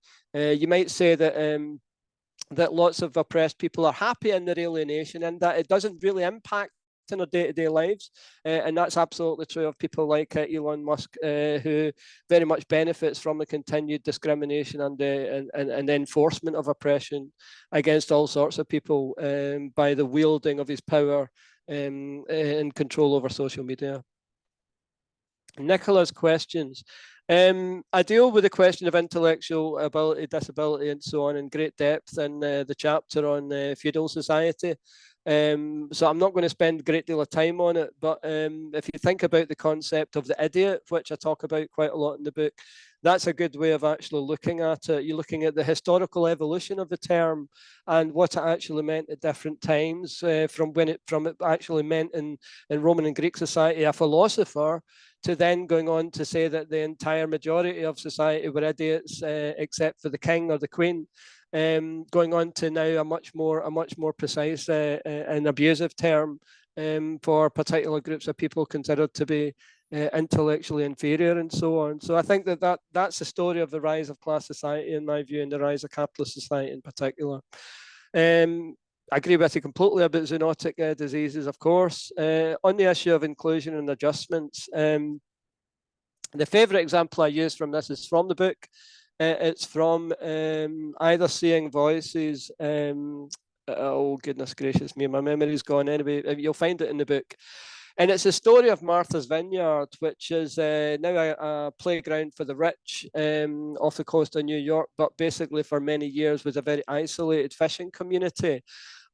You might say that that lots of oppressed people are happy in their alienation, and that it doesn't really impact in our day-to-day lives, and that's absolutely true of people like Elon Musk, who very much benefits from the continued discrimination and the enforcement of oppression against all sorts of people by the wielding of his power and control over social media. Nicola's questions. I deal with the question of intellectual ability, disability, and so on in great depth in the chapter on feudal society. So I'm not going to spend a great deal of time on it, but if you think about the concept of the idiot, which I talk about quite a lot in the book, that's a good way of actually looking at it. You're looking at the historical evolution of the term and what it actually meant at different times, from it actually meant in Roman and Greek society a philosopher, to then going on to say that the entire majority of society were idiots, except for the king or the queen. Going on to now a much more precise and abusive term for particular groups of people considered to be intellectually inferior, and so on. So I think that's the story of the rise of class society, in my view, and the rise of capitalist society in particular. I agree with you completely about zoonotic diseases, of course. On the issue of inclusion and adjustments, the favourite example I use from this is from the book. It's from Either Seeing Voices. Oh, goodness gracious me, my memory's gone. Anyway, you'll find it in the book. And it's a story of Martha's Vineyard, which is now a playground for the rich off the coast of New York, but basically for many years was a very isolated fishing community.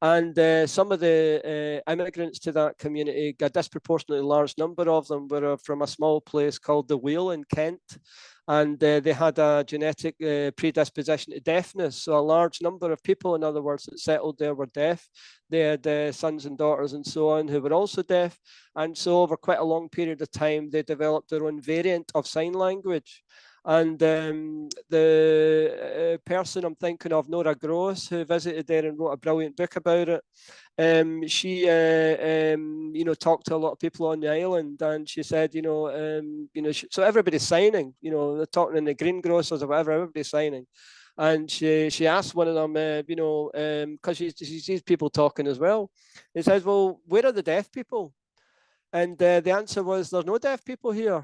And some of the immigrants to that community, a disproportionately large number of them, were from a small place called the Wheel in Kent. And they had a genetic predisposition to deafness. So a large number of people, in other words, that settled there were deaf. They had sons and daughters and so on who were also deaf. And so over quite a long period of time, they developed their own variant of sign language. And the person I'm thinking of, Nora Gross, who visited there and wrote a brilliant book about it, she talked to a lot of people on the island, and she said, so everybody's signing, they're talking in the greengrocers or whatever, everybody's signing. And she asked one of them, because she sees people talking as well. He says, well, where are the deaf people? And the answer was, there's no deaf people here,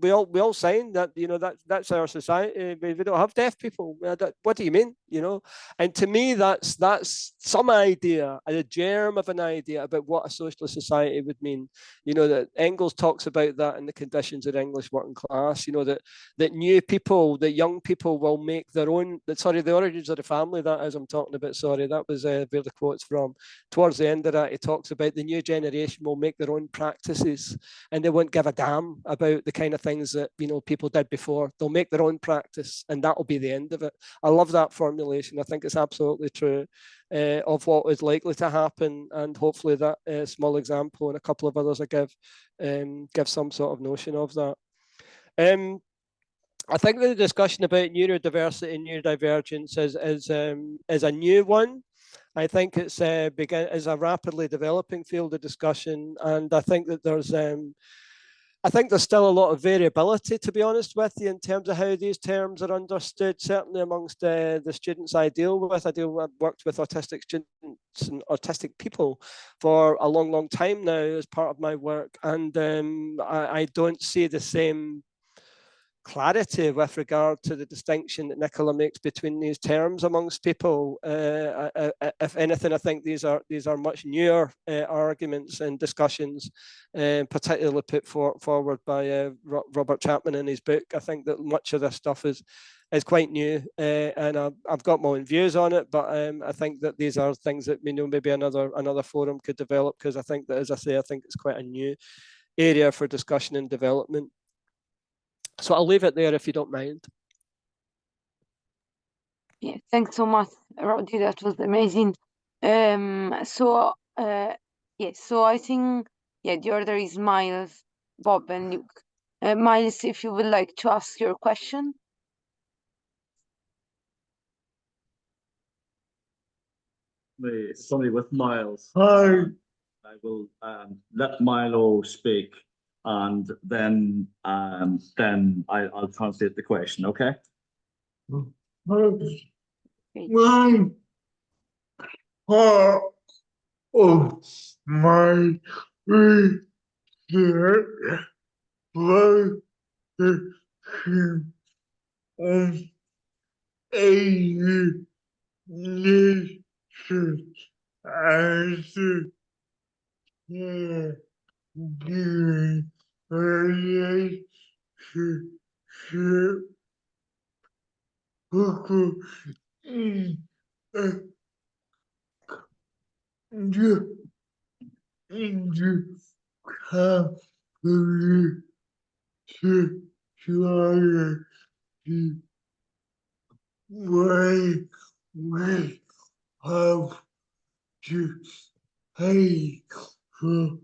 we all sign that, you know, that's our society. We don't have deaf people. What do you mean? You know, and to me, that's some idea, a germ of an idea about what a socialist society would mean. You know, that Engels talks about that in the conditions of English working class. You know, that new people, that young people will make their own. Sorry, the origins of the family. That is, I'm talking about. Sorry, that was where the quote's from. Towards the end of that, he talks about the new generation will make their own practices, and they won't give a damn about the kind of things that, you know, people did before. They'll make their own practice, and that'll be the end of it. I love that formulation. I think it's absolutely true of what is likely to happen, and hopefully that small example and a couple of others I give some sort of notion of that. I think the discussion about neurodiversity and neurodivergence is a new one. I think it's is a rapidly developing field of discussion, and I think that there's still a lot of variability, to be honest with you, in terms of how these terms are understood. Certainly amongst the students I deal with, I've worked with autistic students and autistic people for a long time now as part of my work, and I don't see the same clarity with regard to the distinction that Nicola makes between these terms amongst people. If anything, I think these are much newer arguments and discussions, particularly put forward by Robert Chapman in his book. I think that much of this stuff is quite new, and I've got my own views on it, but I think that these are things that, you know, maybe another forum could develop, because I think that, as I say, I think it's quite a new area for discussion and development. So I'll leave it there if you don't mind. Yeah, thanks so much, Roddy. That was amazing. So I think, the order is Miles, Bob, and Luke. Miles, if you would like to ask your question. Somebody with Miles. Hi. I will let Milo speak, and then I'll translate the question. Okay. One part of my research was the alienation as during relationship in the capitalist society where we have to pay for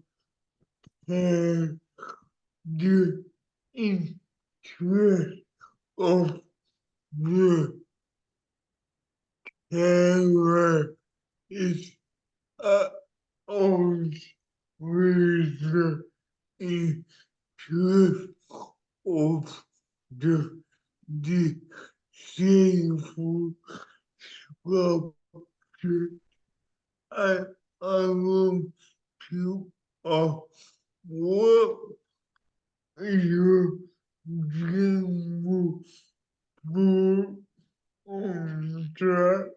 the interest of the carer is always with the interest of the disabled structure. I want to what your general view on that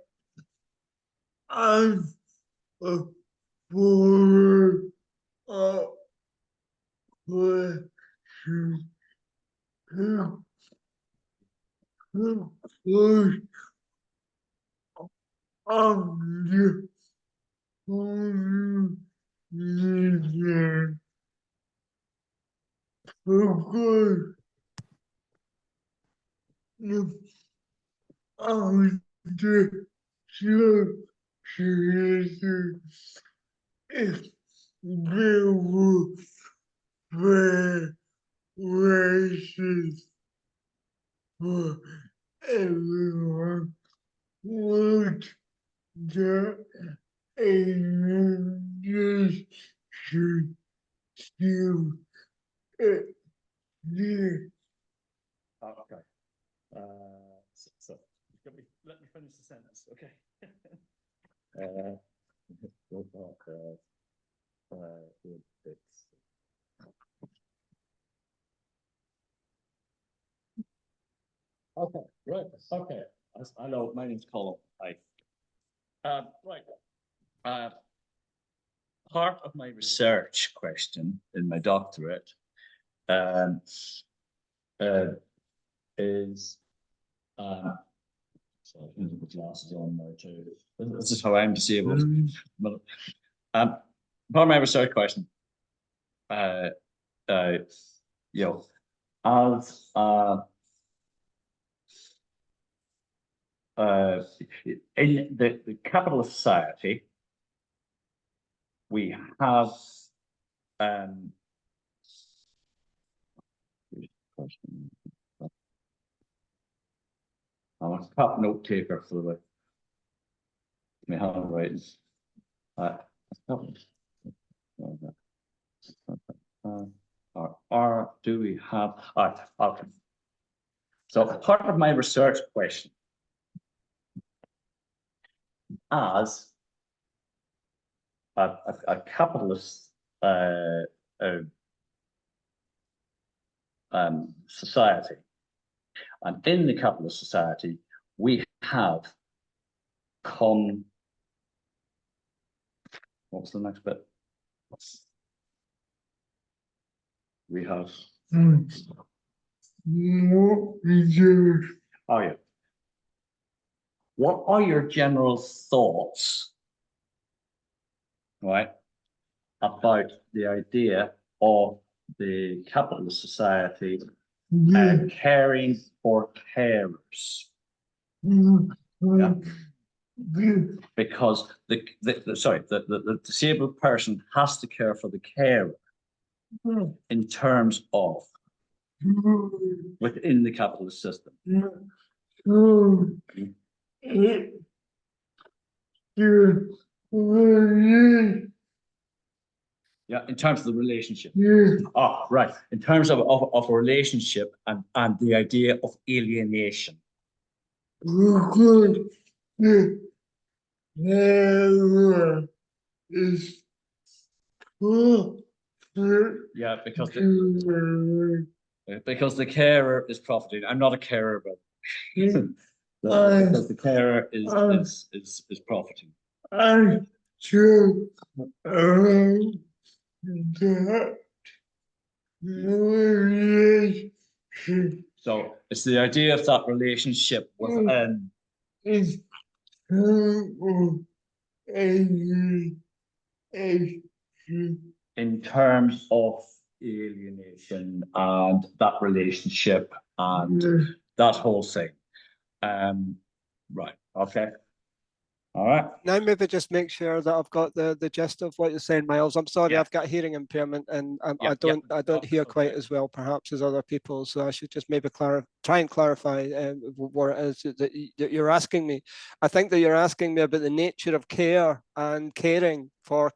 as a former question was on the community. Of course, the situation is there were fair races for everyone. Would the industry still exist? Okay. So let me finish the sentence, okay? Okay, right, okay. I know, my name's Colin. Hi. Right. Part of my research question in my doctorate is so I can put the glasses on there too. This is how I'm disabled. But, part of my research question, you know, as in the capitalist society, we have I'm a top note taker for the my handwriting. Or do we have? Okay. So part of my research question, as a capitalist society, and in the capitalist society, we have what's the next bit? We have oh yeah. What are your general thoughts, right, about the idea of the capitalist society caring for carers? Yeah. Because the disabled person has to care for the carer in terms of within the capitalist system. Yeah, in terms of the relationship. Oh, right. In terms of a relationship and the idea of alienation. Yeah, because the carer is profiting. I'm not a carer, but because the carer is profiting. So it's the idea of that relationship within in terms of alienation and that relationship and that whole thing. Right. Okay. All right. Now maybe just make sure that I've got the gist of what you're saying, Miles. I'm sorry, Yeah. I've got hearing impairment and Yeah, I don't hear quite okay. as well perhaps as other people. So I should just maybe try and clarify what it is that you're asking me. I think that you're asking me about the nature of care and caring for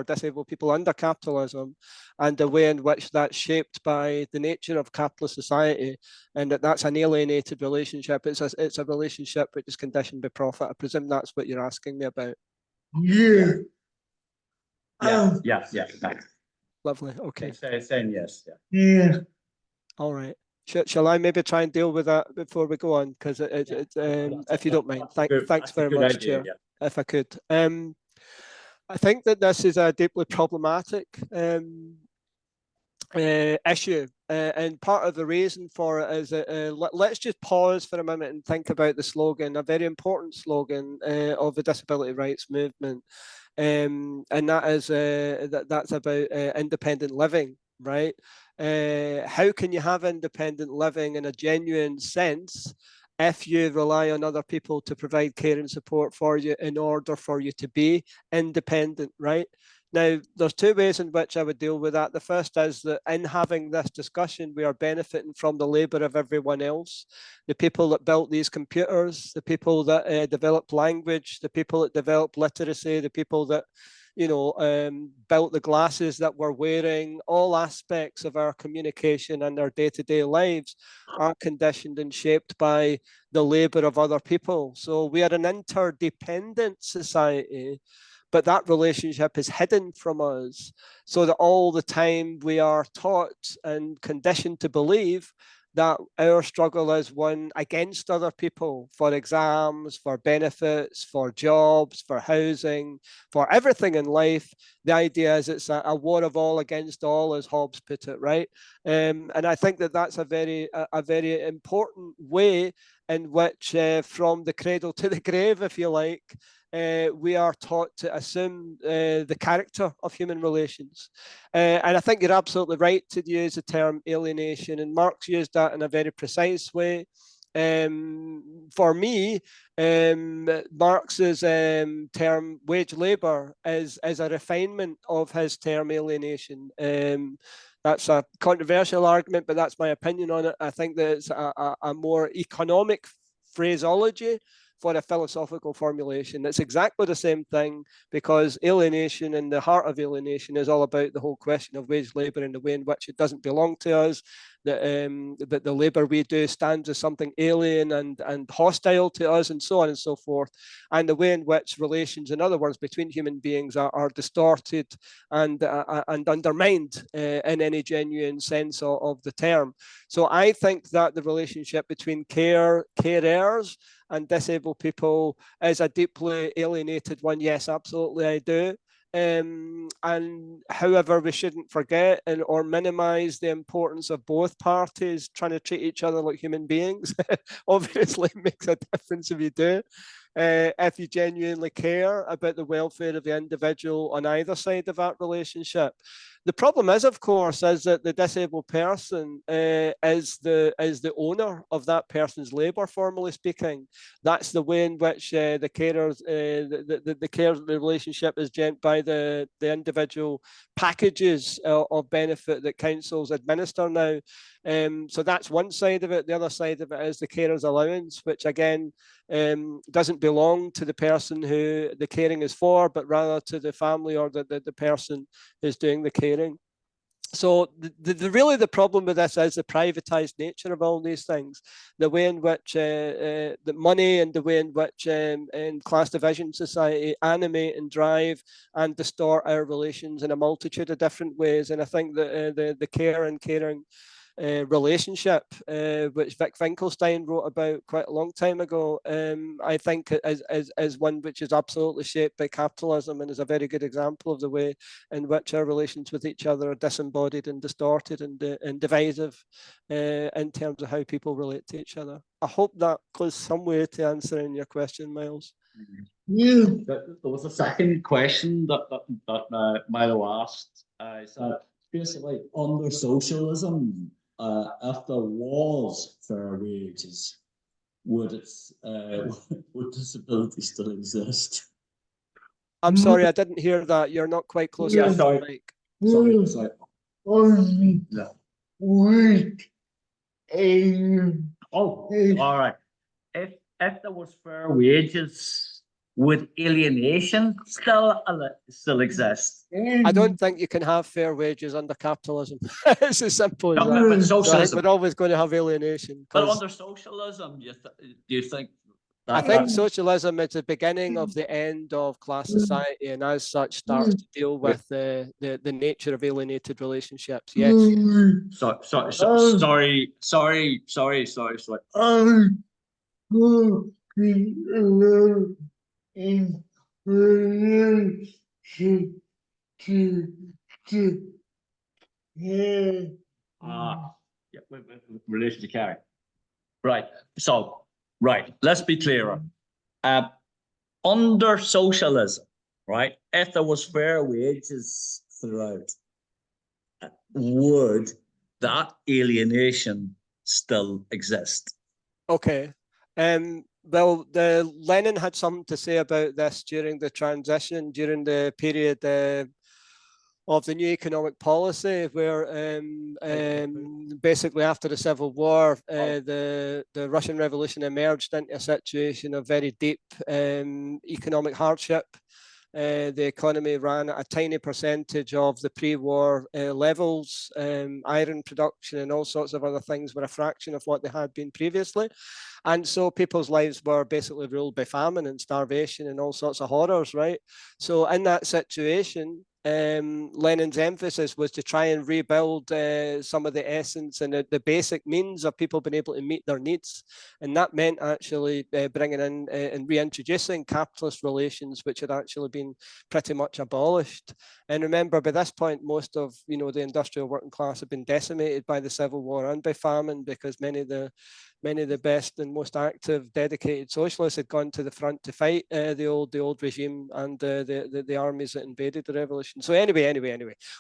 disabled people under capitalism and the way in which that's shaped by the nature of capitalist society, and that's an alienated relationship. It's a relationship which is conditioned by profit. I presume that's what you're asking me about. Yeah. Thanks. Lovely. Okay. Saying yes. Yeah. All right. Shall I maybe try and deal with that before we go on? Because if you don't mind, thanks very much, Chair. Yeah. If I could. I think that this is a deeply problematic issue, and part of the reason for it is that let's just pause for a minute and think about the slogan, a very important slogan of the disability rights movement, and that is that's about independent living, right? How can you have independent living in a genuine sense if you rely on other people to provide care and support for you in order for you to be independent, right? Now, there's two ways in which I would deal with that. The first is that in having this discussion, we are benefiting from the labour of everyone else. The people that built these computers, the people that developed language, the people that developed literacy, the people that built the glasses that we're wearing, all aspects of our communication and our day-to-day lives are conditioned and shaped by the labour of other people. So we are an interdependent society, but that relationship is hidden from us, so that all the time we are taught and conditioned to believe that our struggle is one against other people for exams, for benefits, for jobs, for housing, for everything in life. The idea is it's a war of all against all, as Hobbes put it, right? And I think that that's a very important way in which, from the cradle to the grave, if you like, we are taught to assume the character of human relations. And I think you're absolutely right to use the term alienation, and Marx used that in a very precise way. For me, Marx's term wage labour is a refinement of his term alienation. That's a controversial argument, but that's my opinion on it. I think that it's a more economic phraseology for a philosophical formulation. It's exactly the same thing, because alienation, in the heart of alienation, is all about the whole question of wage labour and the way in which it doesn't belong to us, that the labour we do stands as something alien and hostile to us, and so on and so forth, and the way in which relations, in other words, between human beings are distorted and undermined in any genuine sense of the term. So I think that the relationship between carers and disabled people is a deeply alienated one. Yes, absolutely, I do. And however, we shouldn't forget or minimize the importance of both parties trying to treat each other like human beings. Obviously, it makes a difference if you do. If you genuinely care about the welfare of the individual on either side of that relationship. The problem is, of course, is that the disabled person is the owner of that person's labour, formally speaking. That's the way in which the carers, the care relationship is gent by the individual packages of benefit that councils administer now. So that's one side of it. The other side of it is the carer's allowance, which again doesn't belong to the person who the caring is for, but rather to the family or the person who's doing the caring. So really the problem with this is the privatized nature of all these things, the way in which the money and the way in which in class division society animate and drive and distort our relations in a multitude of different ways. And I think that the care and caring relationship, which Vic Finkelstein wrote about quite a long time ago, I think is one which is absolutely shaped by capitalism, and is a very good example of the way in which our relations with each other are disembodied and distorted and divisive in terms of how people relate to each other. I hope that goes some way to answering your question, Miles. Yeah. There was a second question that Milo asked. Is that basically under socialism, if there was fair wages, would disability still exist? I'm sorry, I didn't hear that. You're not quite close enough to the mic. Sorry. No. All right. If there was fair wages, would alienation still exist? I don't think you can have fair wages under capitalism. It's as simple as No, that. but So I think socialism. we're always going to have alienation. But under socialism, do you think? I think socialism is the beginning of the end of class society, and as such starts to deal with the nature of alienated relationships. Yes. Sorry. Yeah, with relation to carry. Right. So, right. Let's be clearer. Under socialism, right? If there was fair wages throughout, would that alienation still exist? Okay. Well, Lenin had something to say about this during the transition, during the period of the new economic policy, where basically after the Civil War, the Russian Revolution emerged into a situation of very deep economic hardship. The economy ran at a tiny percentage of the pre-war levels. Iron production and all sorts of other things were a fraction of what they had been previously. And so people's lives were basically ruled by famine and starvation and all sorts of horrors, right? So in that situation, Lenin's emphasis was to try and rebuild some of the essence and the basic means of people being able to meet their needs. And that meant actually bringing in and reintroducing capitalist relations, which had actually been pretty much abolished. And remember, by this point, most of the industrial working class had been decimated by the Civil War and by famine, because many of the best and most active, dedicated socialists had gone to the front to fight the old regime and the armies that invaded the revolution. So anyway,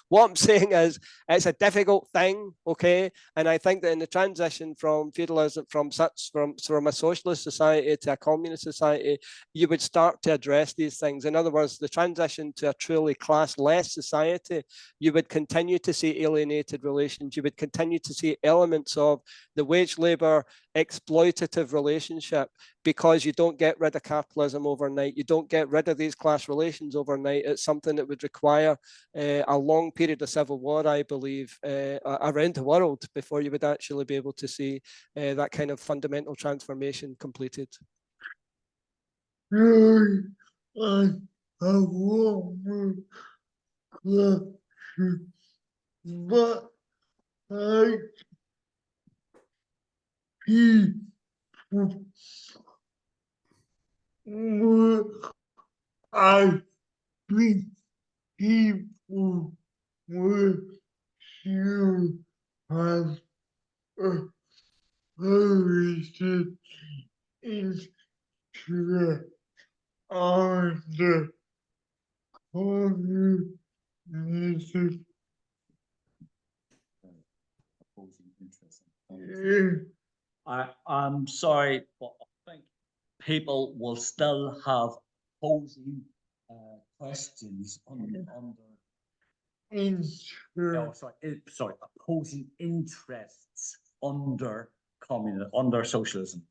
what I'm saying is it's a difficult thing, okay? And I think that in the transition from feudalism, from a socialist society to a communist society, you would start to address these things. In other words, the transition to a truly class-less society, you would continue to see alienated relations. You would continue to see elements of the wage labour exploitative relationship, because you don't get rid of capitalism overnight. You don't get rid of these class relations overnight. It's something that would require a long period of civil war, I believe, around the world before you would actually be able to see that kind of fundamental transformation completed. But I think people will still have a very interest on the community. I'm sorry, but I think people will still have opposing questions under opposing interests under socialism.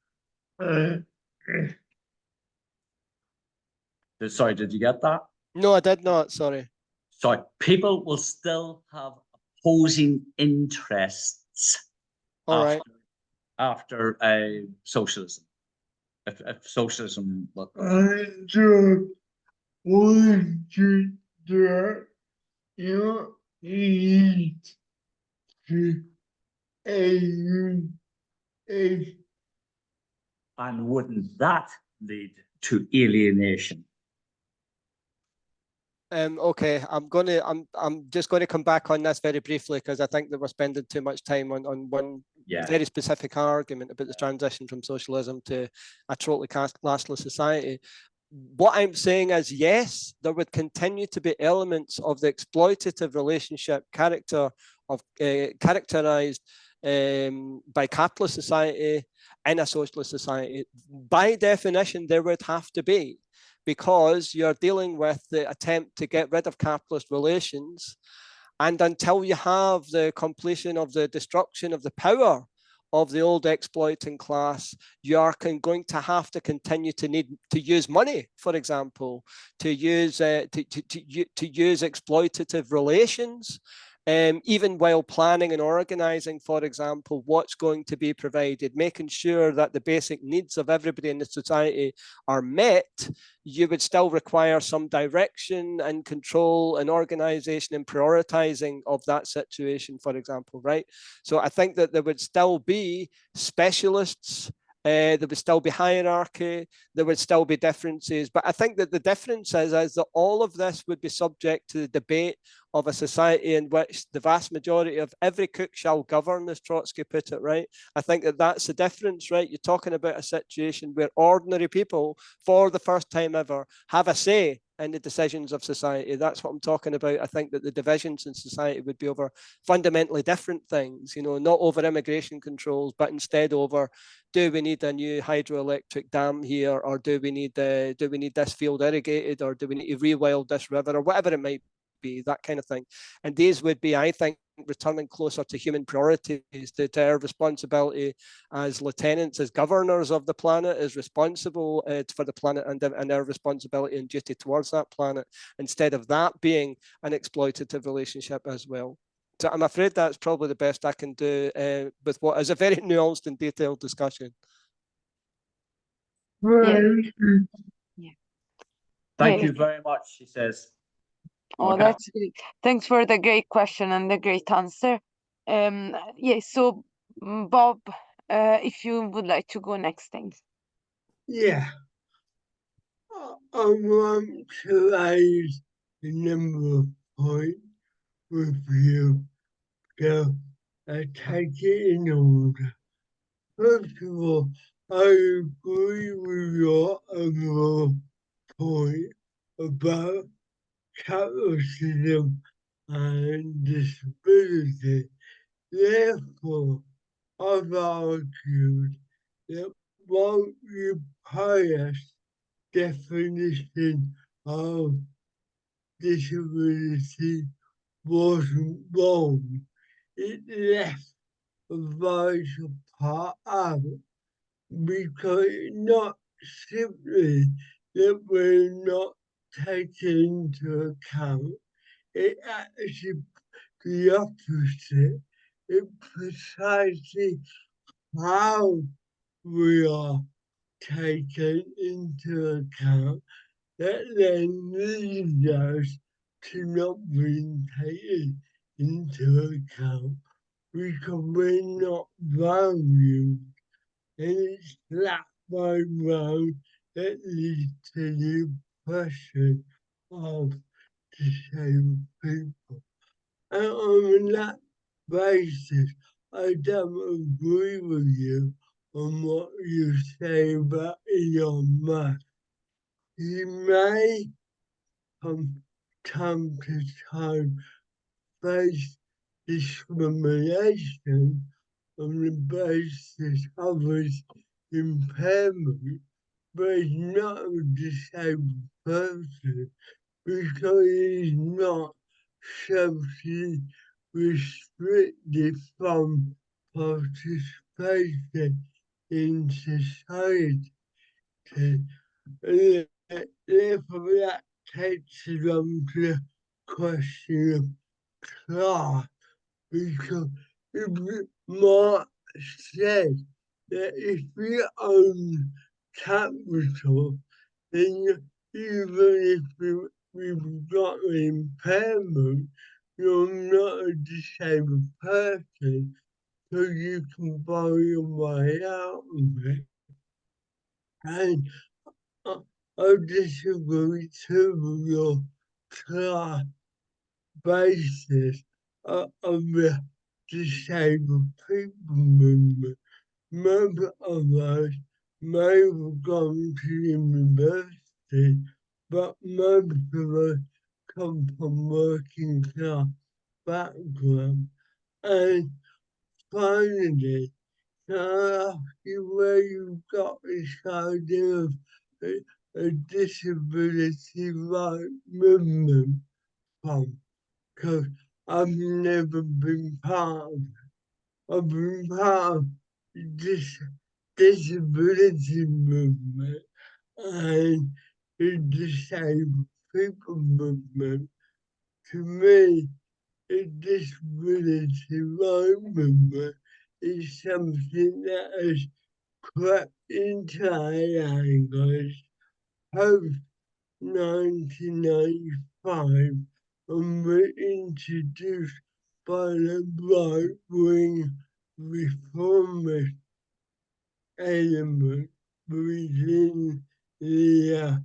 Sorry, did you get that? No, I did not, sorry. Sorry, people will still have opposing interests after socialism. If socialism... I just wanted that you need to and wouldn't that lead to alienation? Okay, I'm just going to come back on this very briefly, because I think that we're spending too much time on one very specific argument about the transition from socialism to a totally classless society. What I'm saying is, yes, there would continue to be elements of the exploitative relationship characterized by capitalist society in a socialist society. By definition, there would have to be, because you're dealing with the attempt to get rid of capitalist relations. And until you have the completion of the destruction of the power of the old exploiting class, you are going to have to continue to need to use money, for example, to use exploitative relations, even while planning and organizing, for example, what's going to be provided, making sure that the basic needs of everybody in the society are met. You would still require some direction and control and organization and prioritizing of that situation, for example, right? So I think that there would still be specialists, there would still be hierarchy, there would still be differences. But I think that the difference is that all of this would be subject to the debate of a society in which the vast majority of every cook shall govern, as Trotsky put it, right? I think that that's the difference, right? You're talking about a situation where ordinary people, for the first time ever, have a say in the decisions of society. That's what I'm talking about. I think that the divisions in society would be over fundamentally different things, not over immigration controls, but instead over, do we need a new hydroelectric dam here, or do we need this field irrigated, or do we need to rewild this river, or whatever it might be, that kind of thing. And these would be, I think, returning closer to human priorities, to our responsibility as lieutenants, as governors of the planet, as responsible for the planet, and our responsibility and duty towards that planet, instead of that being an exploitative relationship as well. So I'm afraid that's probably the best I can do with what is a very nuanced and detailed discussion. Thank you very much, she says. Oh, Okay. that's great. Thanks for the great question and the great answer. Yeah, so Bob, if you would like to go next, thanks. Yeah, I want to raise a number of points with you, so I take it in order. First of all, I agree with your overall point about capitalism and disability. Therefore, I've argued that while your pious definition of disability wasn't wrong, it left a vital part out because it's not simply that we're not taking into account, it actually the opposite. It's precisely how we are taken into account that then leads us to not being taken into account because we're not valued. And it's that way round that leads to the oppression of disabled people. And on that basis, I don't agree with you on what you say about Elon Musk. He may from time to time face discrimination on the basis of his impairment, but he's not a disabled person because he's not socially restricted from participation in society. Therefore, that takes us on to the question of class, because if Marx said that if you own capital, then even if you've got an impairment, you're not a disabled person, so you can buy your way out of it. And I disagree too with your class basis of the disabled people movement. Most of us may have gone to university, but most of us come from working class background. And finally, can I ask you where you got this idea of a disability right movement from? Because I've never been part of it. I've been part of this disability movement and the disabled people movement. To me, the disability right movement is something that has crept into our language post 1995 and were introduced by the right-wing reformist element within the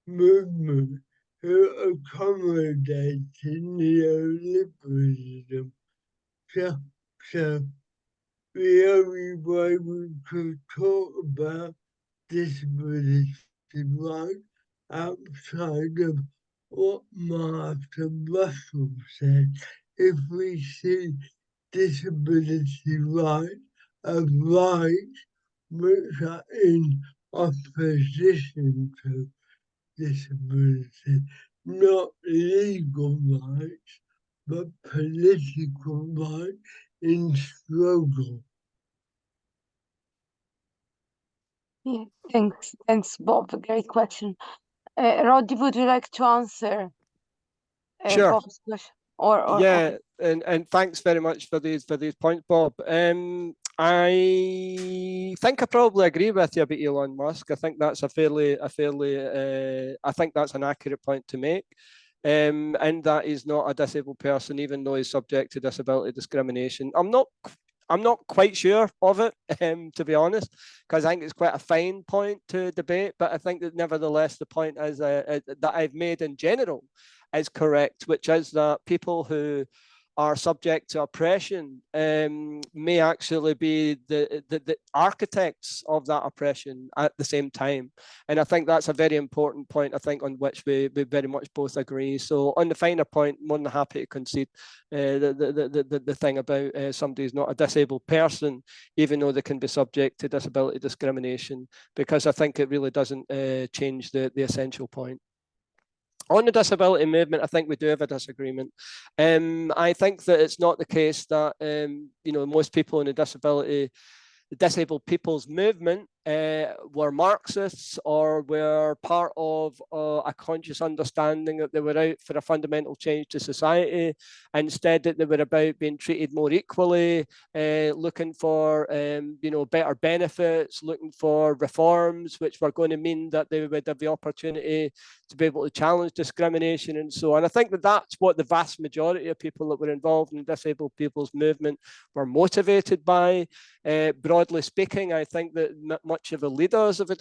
movement who accommodated neoliberalism. So the only way we could talk about disability rights outside of what Marx and Russell said, if we see disability rights as rights which are in opposition to disability, not legal rights, but political rights in struggle. Yeah, thanks, Bob. Great question. Roddy, would you like to answer Sure. Bob's question? Or Yeah, and thanks very much for these points, Bob. I think I probably agree with you about Elon Musk. I think that's I think that's an accurate point to make. and that he's not a disabled person, even though he's subject to disability discrimination. I'm not quite sure of it, to be honest, because I think it's quite a fine point to debate. But I think that nevertheless, the point is that I've made in general is correct, which is that people who are subject to oppression may actually be the architects of that oppression at the same time. And I think that's a very important point, I think, on which we very much both agree. So on the finer point, more than happy to concede the thing about somebody who's not a disabled person, even though they can be subject to disability discrimination, because I think it really doesn't change the essential point. On the disability movement, I think we do have a disagreement. I think that it's not the case that most people in the disabled people's movement were Marxists or were part of a conscious understanding that they were out for a fundamental change to society. Instead, that they were about being treated more equally, looking for better benefits, looking for reforms, which were going to mean that they would have the opportunity to be able to challenge discrimination and so on. I think that that's what the vast majority of people that were involved in the disabled people's movement were motivated by. Broadly speaking, I think that much of the leaders of the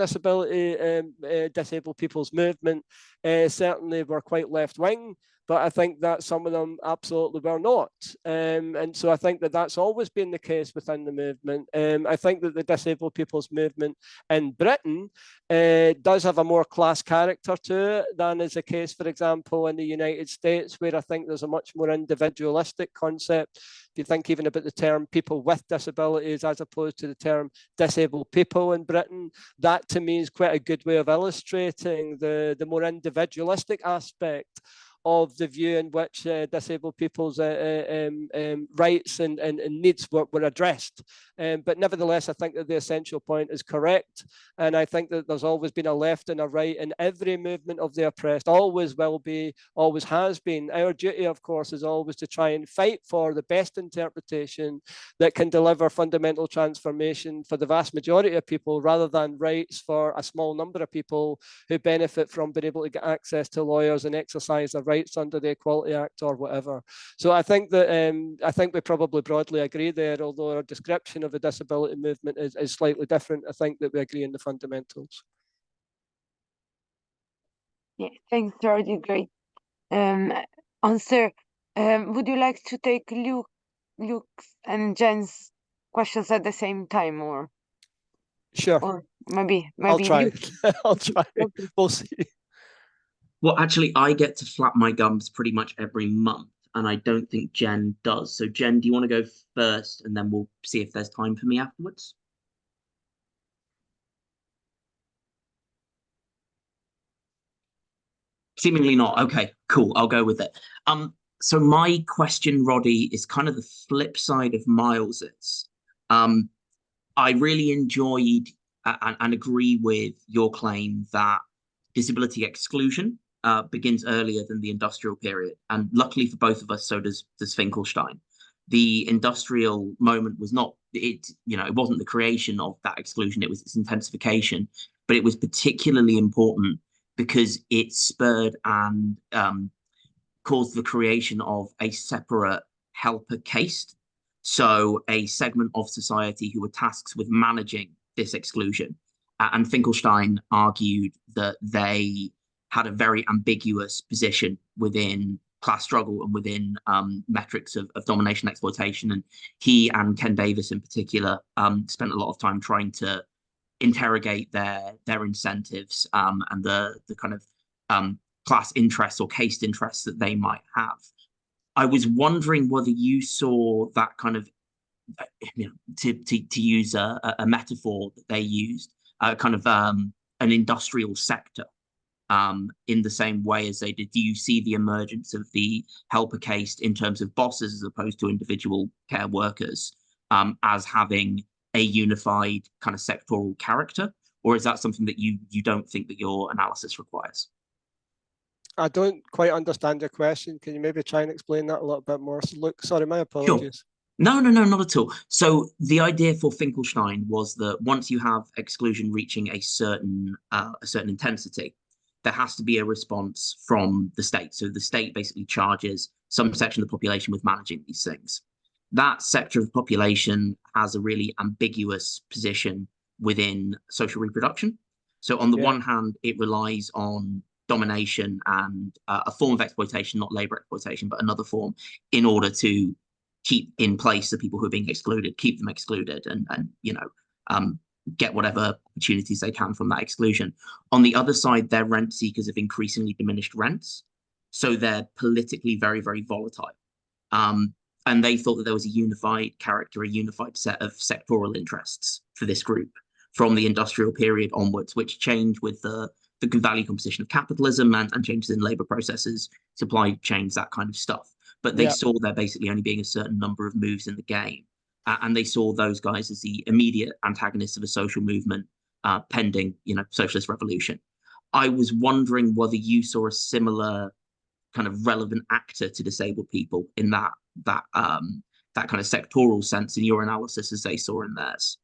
disabled people's movement certainly were quite left-wing, but I think that some of them absolutely were not. And so I think that that's always been the case within the movement. I think that the disabled people's movement in Britain does have a more class character to it than is the case, for example, in the United States, where I think there's a much more individualistic concept. If you think even about the term people with disabilities as opposed to the term disabled people in Britain, that to me is quite a good way of illustrating the more individualistic aspect of the view in which disabled people's rights and needs were addressed. But nevertheless, I think that the essential point is correct. And I think that there's always been a left and a right in every movement of the oppressed, always will be, always has been. Our duty, of course, is always to try and fight for the best interpretation that can deliver fundamental transformation for the vast majority of people, rather than rights for a small number of people who benefit from being able to get access to lawyers and exercise their rights under the Equality Act or whatever. So I think that I think we probably broadly agree there, although our description of the disability movement is slightly different. I think that we agree in the fundamentals. Yeah, thanks, Roddy. Great answer. Would you like to take Luke's and Jen's questions at the same time, or Sure. or maybe I'll try. Luke? I'll try. Okay. We'll see. Well, actually, I get to flap my gums pretty much every month, and I don't think Jen does. So, Jen, do you want to go first, and then we'll see if there's time for me afterwards? Seemingly not. Okay, cool. I'll go with it. So my question, Roddy, is kind of the flip side of Miles's. I really enjoyed and agree with your claim that disability exclusion begins earlier than the industrial period. And luckily for both of us, so does Finkelstein. The industrial moment was not, it wasn't the creation of that exclusion, it was its intensification, but it was particularly important because it spurred and caused the creation of a separate helper caste. So a segment of society who were tasked with managing this exclusion. And Finkelstein argued that they had a very ambiguous position within class struggle and within metrics of domination and exploitation. And he and Ken Davis in particular spent a lot of time trying to interrogate their incentives and the kind of class interests or caste interests that they might have. I was wondering whether you saw that kind of, to use a metaphor that they used, kind of an industrial sector in the same way as they did. Do you see the emergence of the helper caste in terms of bosses as opposed to individual care workers as having a unified kind of sectoral character? Or is that something that you don't think that your analysis requires? I don't quite understand your question. Can you maybe try and explain that a little bit more? So, look, sorry, my apologies. Sure. No, not at all. So the idea for Finkelstein was that once you have exclusion reaching a certain intensity, there has to be a response from the state. So the state basically charges some section of the population with managing these things. That sector of the population has a really ambiguous position within social reproduction. So on the one hand, it relies on domination and a form of exploitation, not labor exploitation, but another form, in order to keep in place the people who are being excluded, keep them excluded, and get whatever opportunities they can from that exclusion. On the other side, they're rent seekers of increasingly diminished rents. So they're politically very, very volatile. And they thought that there was a unified character, a unified set of sectoral interests for this group from the industrial period onwards, which changed with the value composition of capitalism and changes in labor processes, supply chains, that kind of stuff. But they saw there basically only being a certain number of moves in the game. And they saw those guys as the immediate antagonists of a social movement pending, socialist revolution. I was wondering whether you saw a similar kind of relevant actor to disabled people in that kind of sectoral sense in your analysis as they saw in theirs.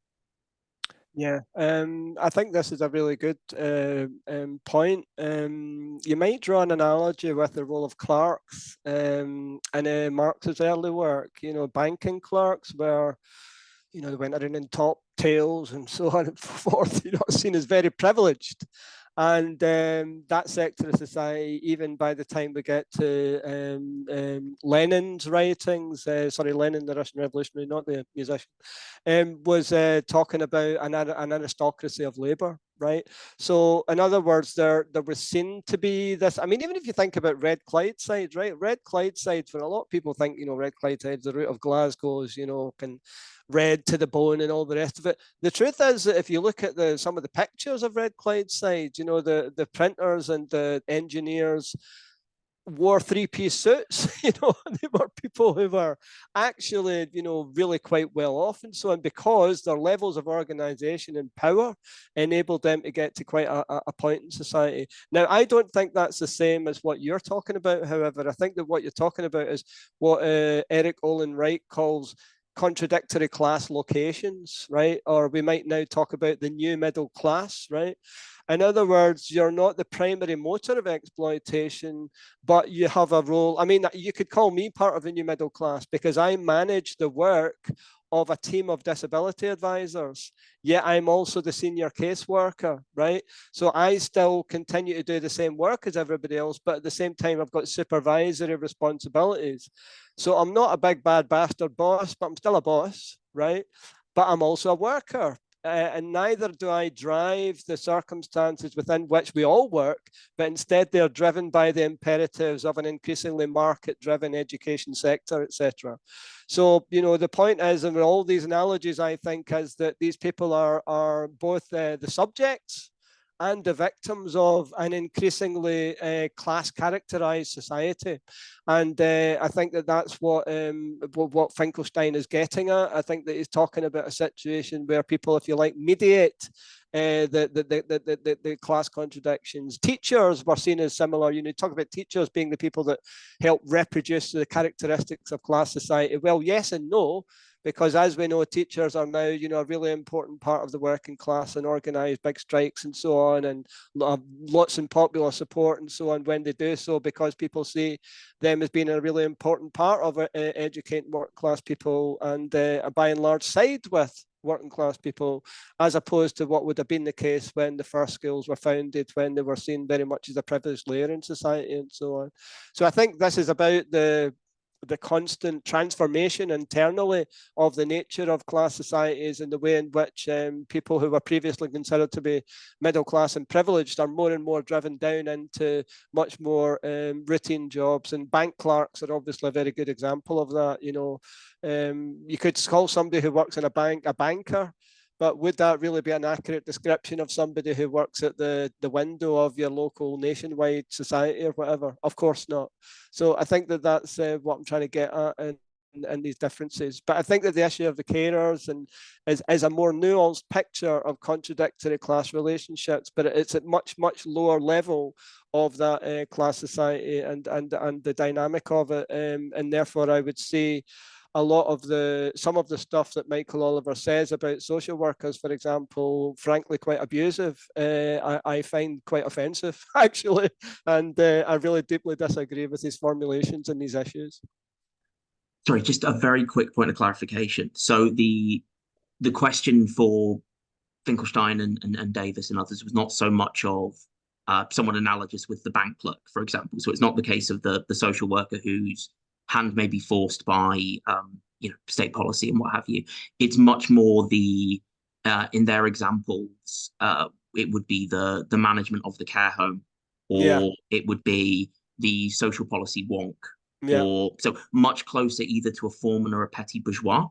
Yeah, I think this is a really good point. You might draw an analogy with the role of clerks in Marx's early work, banking clerks where, they went around in top tails and so on and so forth, seen as very privileged. And that sector of society, even by the time we get to Lenin's writings, Lenin, the Russian revolutionary, not the musician, was talking about an aristocracy of labor, right? So in other words, there was seen to be this, even if you think about Red Clydeside, right? Red Clydeside, for a lot of people think, Red Clydeside, the root of Glasgow's, can red to the bone and all the rest of it. The truth is that if you look at some of the pictures of Red Clydeside, the printers and the engineers wore three-piece suits. They were people who were actually, really quite well off and so on, because their levels of organization and power enabled them to get to quite a point in society. Now, I don't think that's the same as what you're talking about. However, I think that what you're talking about is what Eric Olin Wright calls contradictory class locations, right? Or we might now talk about the new middle class, right? In other words, you're not the primary motor of exploitation, but you have a role. You could call me part of the new middle class because I manage the work of a team of disability advisors. Yet I'm also the senior caseworker, right? So I still continue to do the same work as everybody else, but at the same time, I've got supervisory responsibilities. So I'm not a big bad bastard boss, but I'm still a boss, right? But I'm also a worker. And neither do I drive the circumstances within which we all work, but instead they're driven by the imperatives of an increasingly market-driven education sector, etc. So, the point is, and with all these analogies, I think, is that these people are both the subjects and the victims of an increasingly class-characterized society. And I think that that's what Finkelstein is getting at. I think that he's talking about a situation where people, if you like, mediate the class contradictions. Teachers were seen as similar. Talk about teachers being the people that help reproduce the characteristics of class society. Well, yes and no, because as we know, teachers are now, a really important part of the working class and organise big strikes and so on, and lots of popular support and so on when they do so, because people see them as being a really important part of educating working class people, and by and large side with working class people, as opposed to what would have been the case when the first schools were founded, when they were seen very much as a privileged layer in society and so on. So I think this is about the constant transformation internally of the nature of class societies and the way in which people who were previously considered to be middle class and privileged are more and more driven down into much more routine jobs. And bank clerks are obviously a very good example of that. You could call somebody who works in a bank a banker, but would that really be an accurate description of somebody who works at the window of your local nationwide society or whatever? Of course not. So I think that that's what I'm trying to get at in these differences. But I think that the issue of the carers is a more nuanced picture of contradictory class relationships, but it's at much lower level of that class society and the dynamic of it. And therefore, I would say, a lot of some of the stuff that Michael Oliver says about social workers, for example, frankly quite abusive, I find quite offensive actually, and I really deeply disagree with his formulations in these issues. Sorry, just a very quick point of clarification. So the question for Finkelstein and Davis and others was not so much of someone analogous with the bank clerk, for example. So it's not the case of the social worker whose hand may be forced by state policy and what have you. It's much more the in their examples, it would be the management of the care home, or it would be the social policy wonk, or so much closer either to a foreman or a petty bourgeois.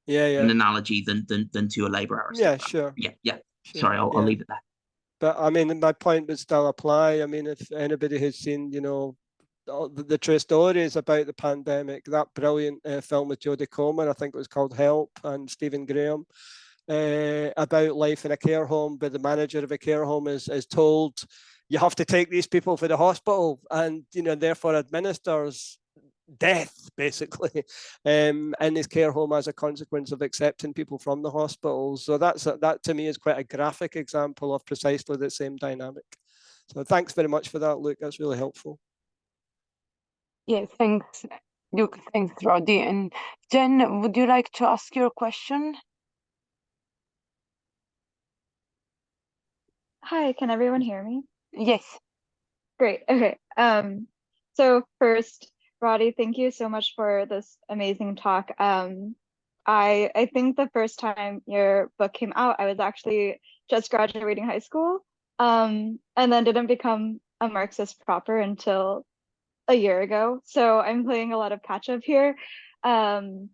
An analogy than to a labor aristocrat. Sure. Sure. Sorry, I'll leave it there. But I mean, my point would still apply. I mean, if anybody has seen, the true stories about the pandemic, that brilliant film with Jodie Comer, I think it was called Help, and Stephen Graham, about life in a care home, but the manager of a care home is told, you have to take these people for the hospital, and therefore administers death basically in his care home as a consequence of accepting people from the hospital. So that to me is quite a graphic example of precisely the same dynamic. So thanks very much for that, Luke. That's really helpful. Yeah, thanks, Luke. Thanks, Roddy. And Jen, would you like to ask your question? Hi, can everyone hear me? Yes. Great. Okay. So first, Roddy, thank you so much for this amazing talk. I think the first time your book came out, I was actually just graduating high school, and then didn't become a Marxist proper until a year ago. So I'm playing a lot of catch up here. And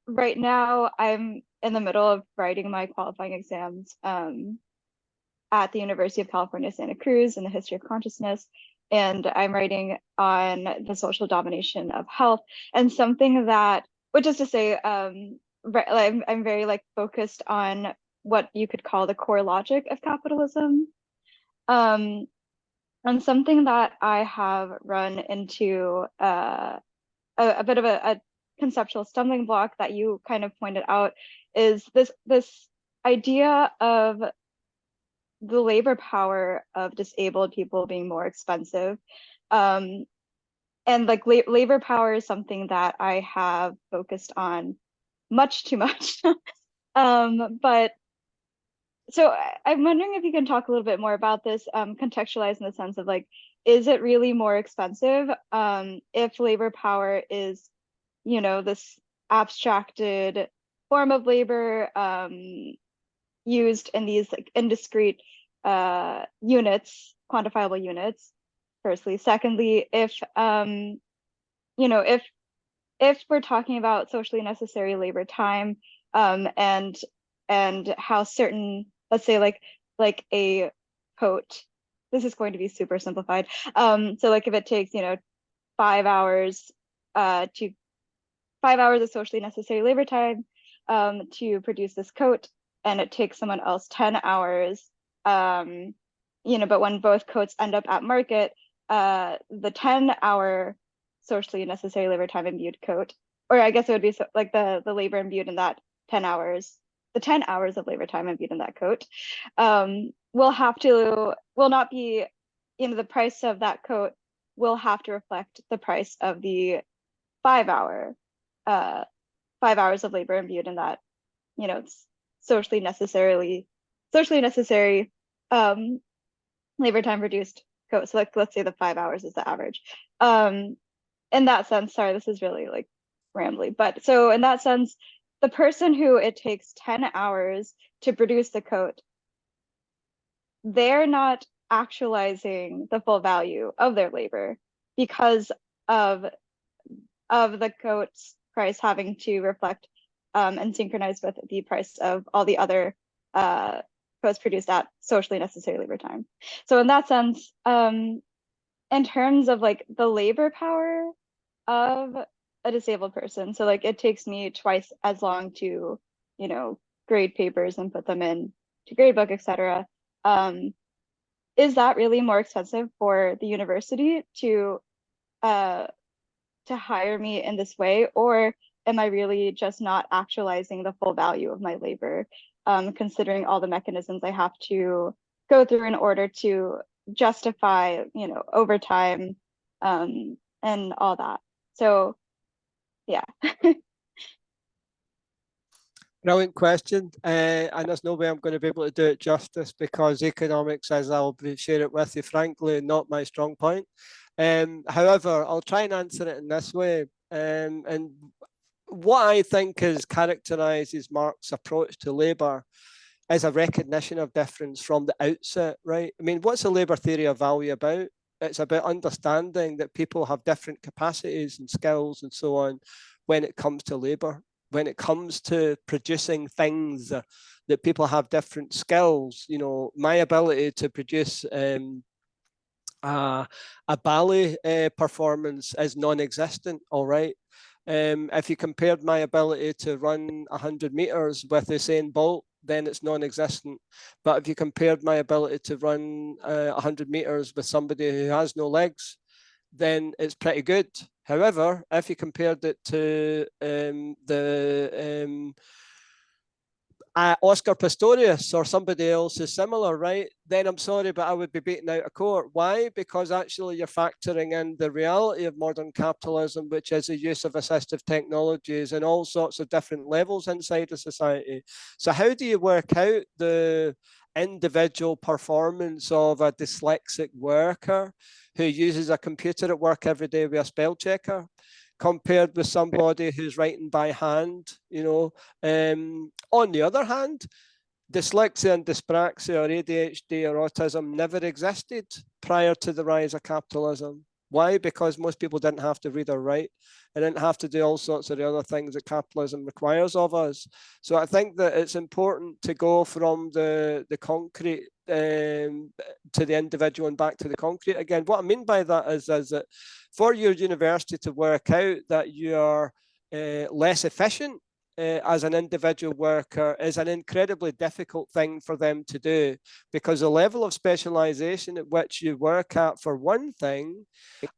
right now I'm in the middle of writing my qualifying exams at the University of California, Santa Cruz in the history of consciousness. And I'm writing on the social domination of health, and something that, which is to say, I'm very focused on what you could call the core logic of capitalism. And something that I have run into a bit of a conceptual stumbling block that you kind of pointed out is this idea of the labor power of disabled people being more expensive. And labor power is something that I have focused on much too much. But so I'm wondering if you can talk a little bit more about this, contextualized in the sense of is it really more expensive if labor power is, this abstracted form of labor used in these indiscrete units, quantifiable units, firstly. Secondly, if we're talking about socially necessary labor time, and how certain, let's say like a coat, this is going to be super simplified. So if it takes 5 hours of socially necessary labor time to produce this coat, and it takes someone else 10 hours, but when both coats end up at market, the 10-hour socially necessary labor time imbued coat, or I guess it would be the labor imbued in that 10 hours, the 10 hours of labor time imbued in that coat, will not be, the price of that coat will have to reflect the price of the 5 hours of labor imbued in that, socially necessary labor time produced coat. So let's say the 5 hours is the average. In that sense, sorry, this is really rambly, but so in that sense, the person who it takes 10 hours to produce the coat, they're not actualizing the full value of their labor because of the coat's price having to reflect and synchronize with the price of all the other coats produced at socially necessary labor time. So in that sense, in terms of the labor power of a disabled person, so it takes me twice as long to grade papers and put them in to gradebook, etc. Is that really more expensive for the university to to hire me in this way, or am I really just not actualizing the full value of my labor, considering all the mechanisms I have to go through in order to justify, overtime, and all that. So, yeah. Brilliant question. And there's no way I'm going to be able to do it justice, because economics, as I'll share it with you, frankly, not my strong point. However, I'll try and answer it in this way. And what I think is characterizes Marx's approach to labour is a recognition of difference from the outset, right? I mean, what's a labour theory of value about? It's about understanding that people have different capacities and skills and so on when it comes to labour. When it comes to producing things, that people have different skills. You know, my ability to produce a ballet performance is non-existent, all right? If you compared my ability to run 100 meters with Usain Bolt, then it's non-existent. But if you compared my ability to run 100 meters with somebody who has no legs, then it's pretty good. However, if you compared it to Oscar Pistorius or somebody else is similar, right? Then I'm sorry, but I would be beaten out of court. Why? Because actually you're factoring in the reality of modern capitalism, which is the use of assistive technologies and all sorts of different levels inside a society. So how do you work out the individual performance of a dyslexic worker who uses a computer at work every day with a spell checker, compared with somebody who's writing by hand, you know? On the other hand, dyslexia and dyspraxia or ADHD or autism never existed prior to the rise of capitalism. Why? Because most people didn't have to read or write and didn't have to do all sorts of the other things that capitalism requires of us. So I think that it's important to go from the concrete to the individual and back to the concrete again. What I mean by that is that for your university to work out that you are less efficient as an individual worker is an incredibly difficult thing for them to do, because the level of specialization at which you work at, for one thing,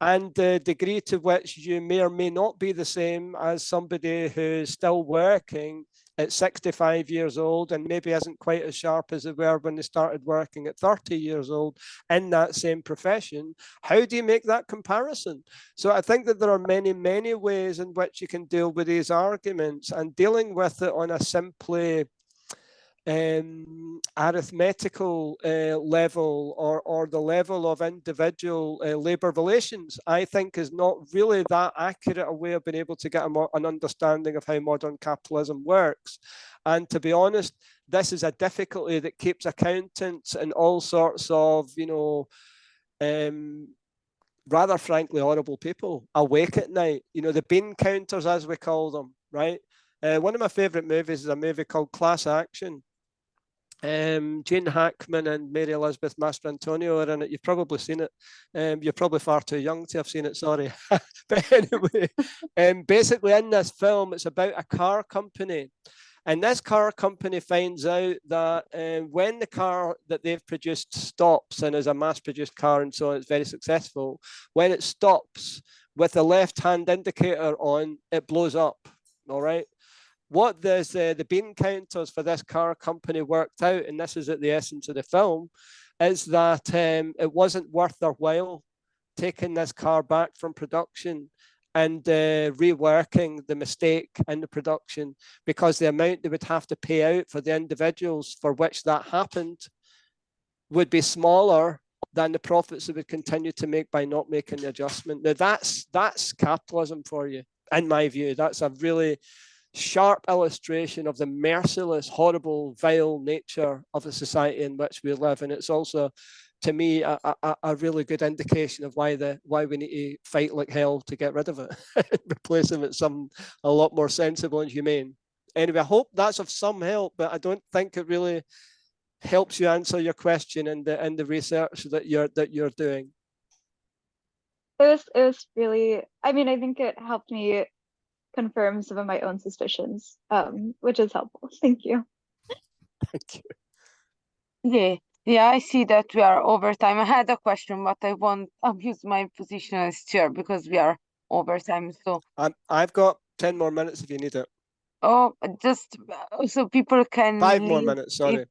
and the degree to which you may or may not be the same as somebody who's still working at 65 years old and maybe isn't quite as sharp as they were when they started working at 30 years old in that same profession. How do you make that comparison? So I think that there are many, many ways in which you can deal with these arguments, and dealing with it on a simply arithmetical level or the level of individual labour relations, I think is not really that accurate a way of being able to get an understanding of how modern capitalism works. And to be honest, this is a difficulty that keeps accountants and all sorts of, rather frankly horrible people awake at night. The bean counters, as we call them, right? One of my favourite movies is a movie called Class Action. Gene Hackman and Mary Elizabeth Mastrantonio are in it. You've probably seen it. You're probably far too young to have seen it, sorry. But anyway, basically in this film, it's about a car company. And this car company finds out that when the car that they've produced stops and is a mass-produced car and so on, it's very successful, when it stops with the left-hand indicator on, it blows up, all right? What the bean counters for this car company worked out, and this is at the essence of the film, is that it wasn't worth their while taking this car back from production and reworking the mistake in the production, because the amount they would have to pay out for the individuals for which that happened would be smaller than the profits they would continue to make by not making the adjustment. Now that's capitalism for you, in my view. That's a really sharp illustration of the merciless, horrible, vile nature of the society in which we live. And it's also, to me, a really good indication of why we need to fight like hell to get rid of it, replace it with some a lot more sensible and humane. Anyway, I hope that's of some help, but I don't think it really helps you answer your question in the research that you're doing. It was really, I think it helped me confirm some of my own suspicions, which is helpful. Thank you. Thank you. Yeah, I see that we are over time. I had a question, but I won't abuse my position as chair because we are over time. So I've got 10 more minutes if you need it. oh, just so people can 5 more leave minutes, sorry.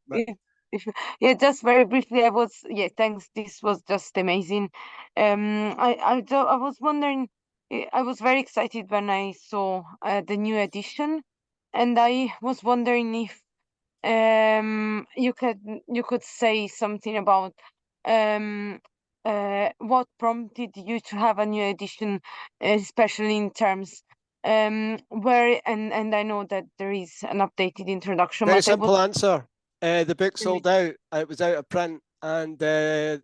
yeah, just very briefly, thanks. This was just amazing. I was wondering, I was very excited when I saw the new edition, and I was wondering if you could say something about what prompted you to have a new edition, especially in terms where and I know that there is an updated introduction. Very but simple answer. The book sold out. It was out of print, and by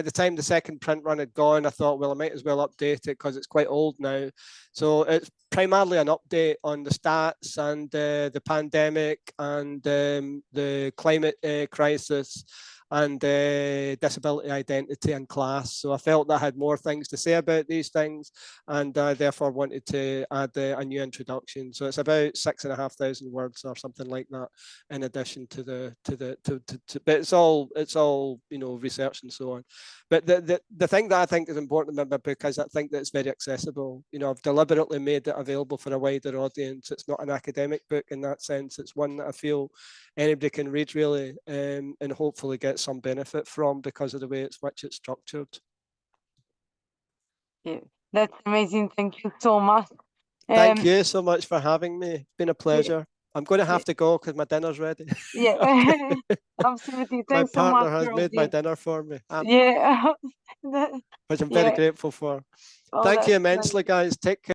the time the second print run had gone, I thought, well, I might as well update it because it's quite old now. So it's primarily an update on the stats and the pandemic and the climate crisis and disability identity and class. So I felt that I had more things to say about these things, and I therefore wanted to add a new introduction. So it's about 6,500 words or something like that, in addition to but it's all research and so on. But the thing that I think is important about my book is I think that it's very accessible. I've deliberately made it available for a wider audience. It's not an academic book in that sense. It's one that I feel anybody can read really, and hopefully get some benefit from because of the way which it's structured. Yeah, that's amazing. Thank you so much. Thank you so much for having me. It's been a pleasure. I'm going to have to go because my dinner's ready. Yeah, absolutely. Thanks so My much. partner has made my dinner for me. Yeah. Which I'm very grateful for. Thank you immensely, guys. Take care.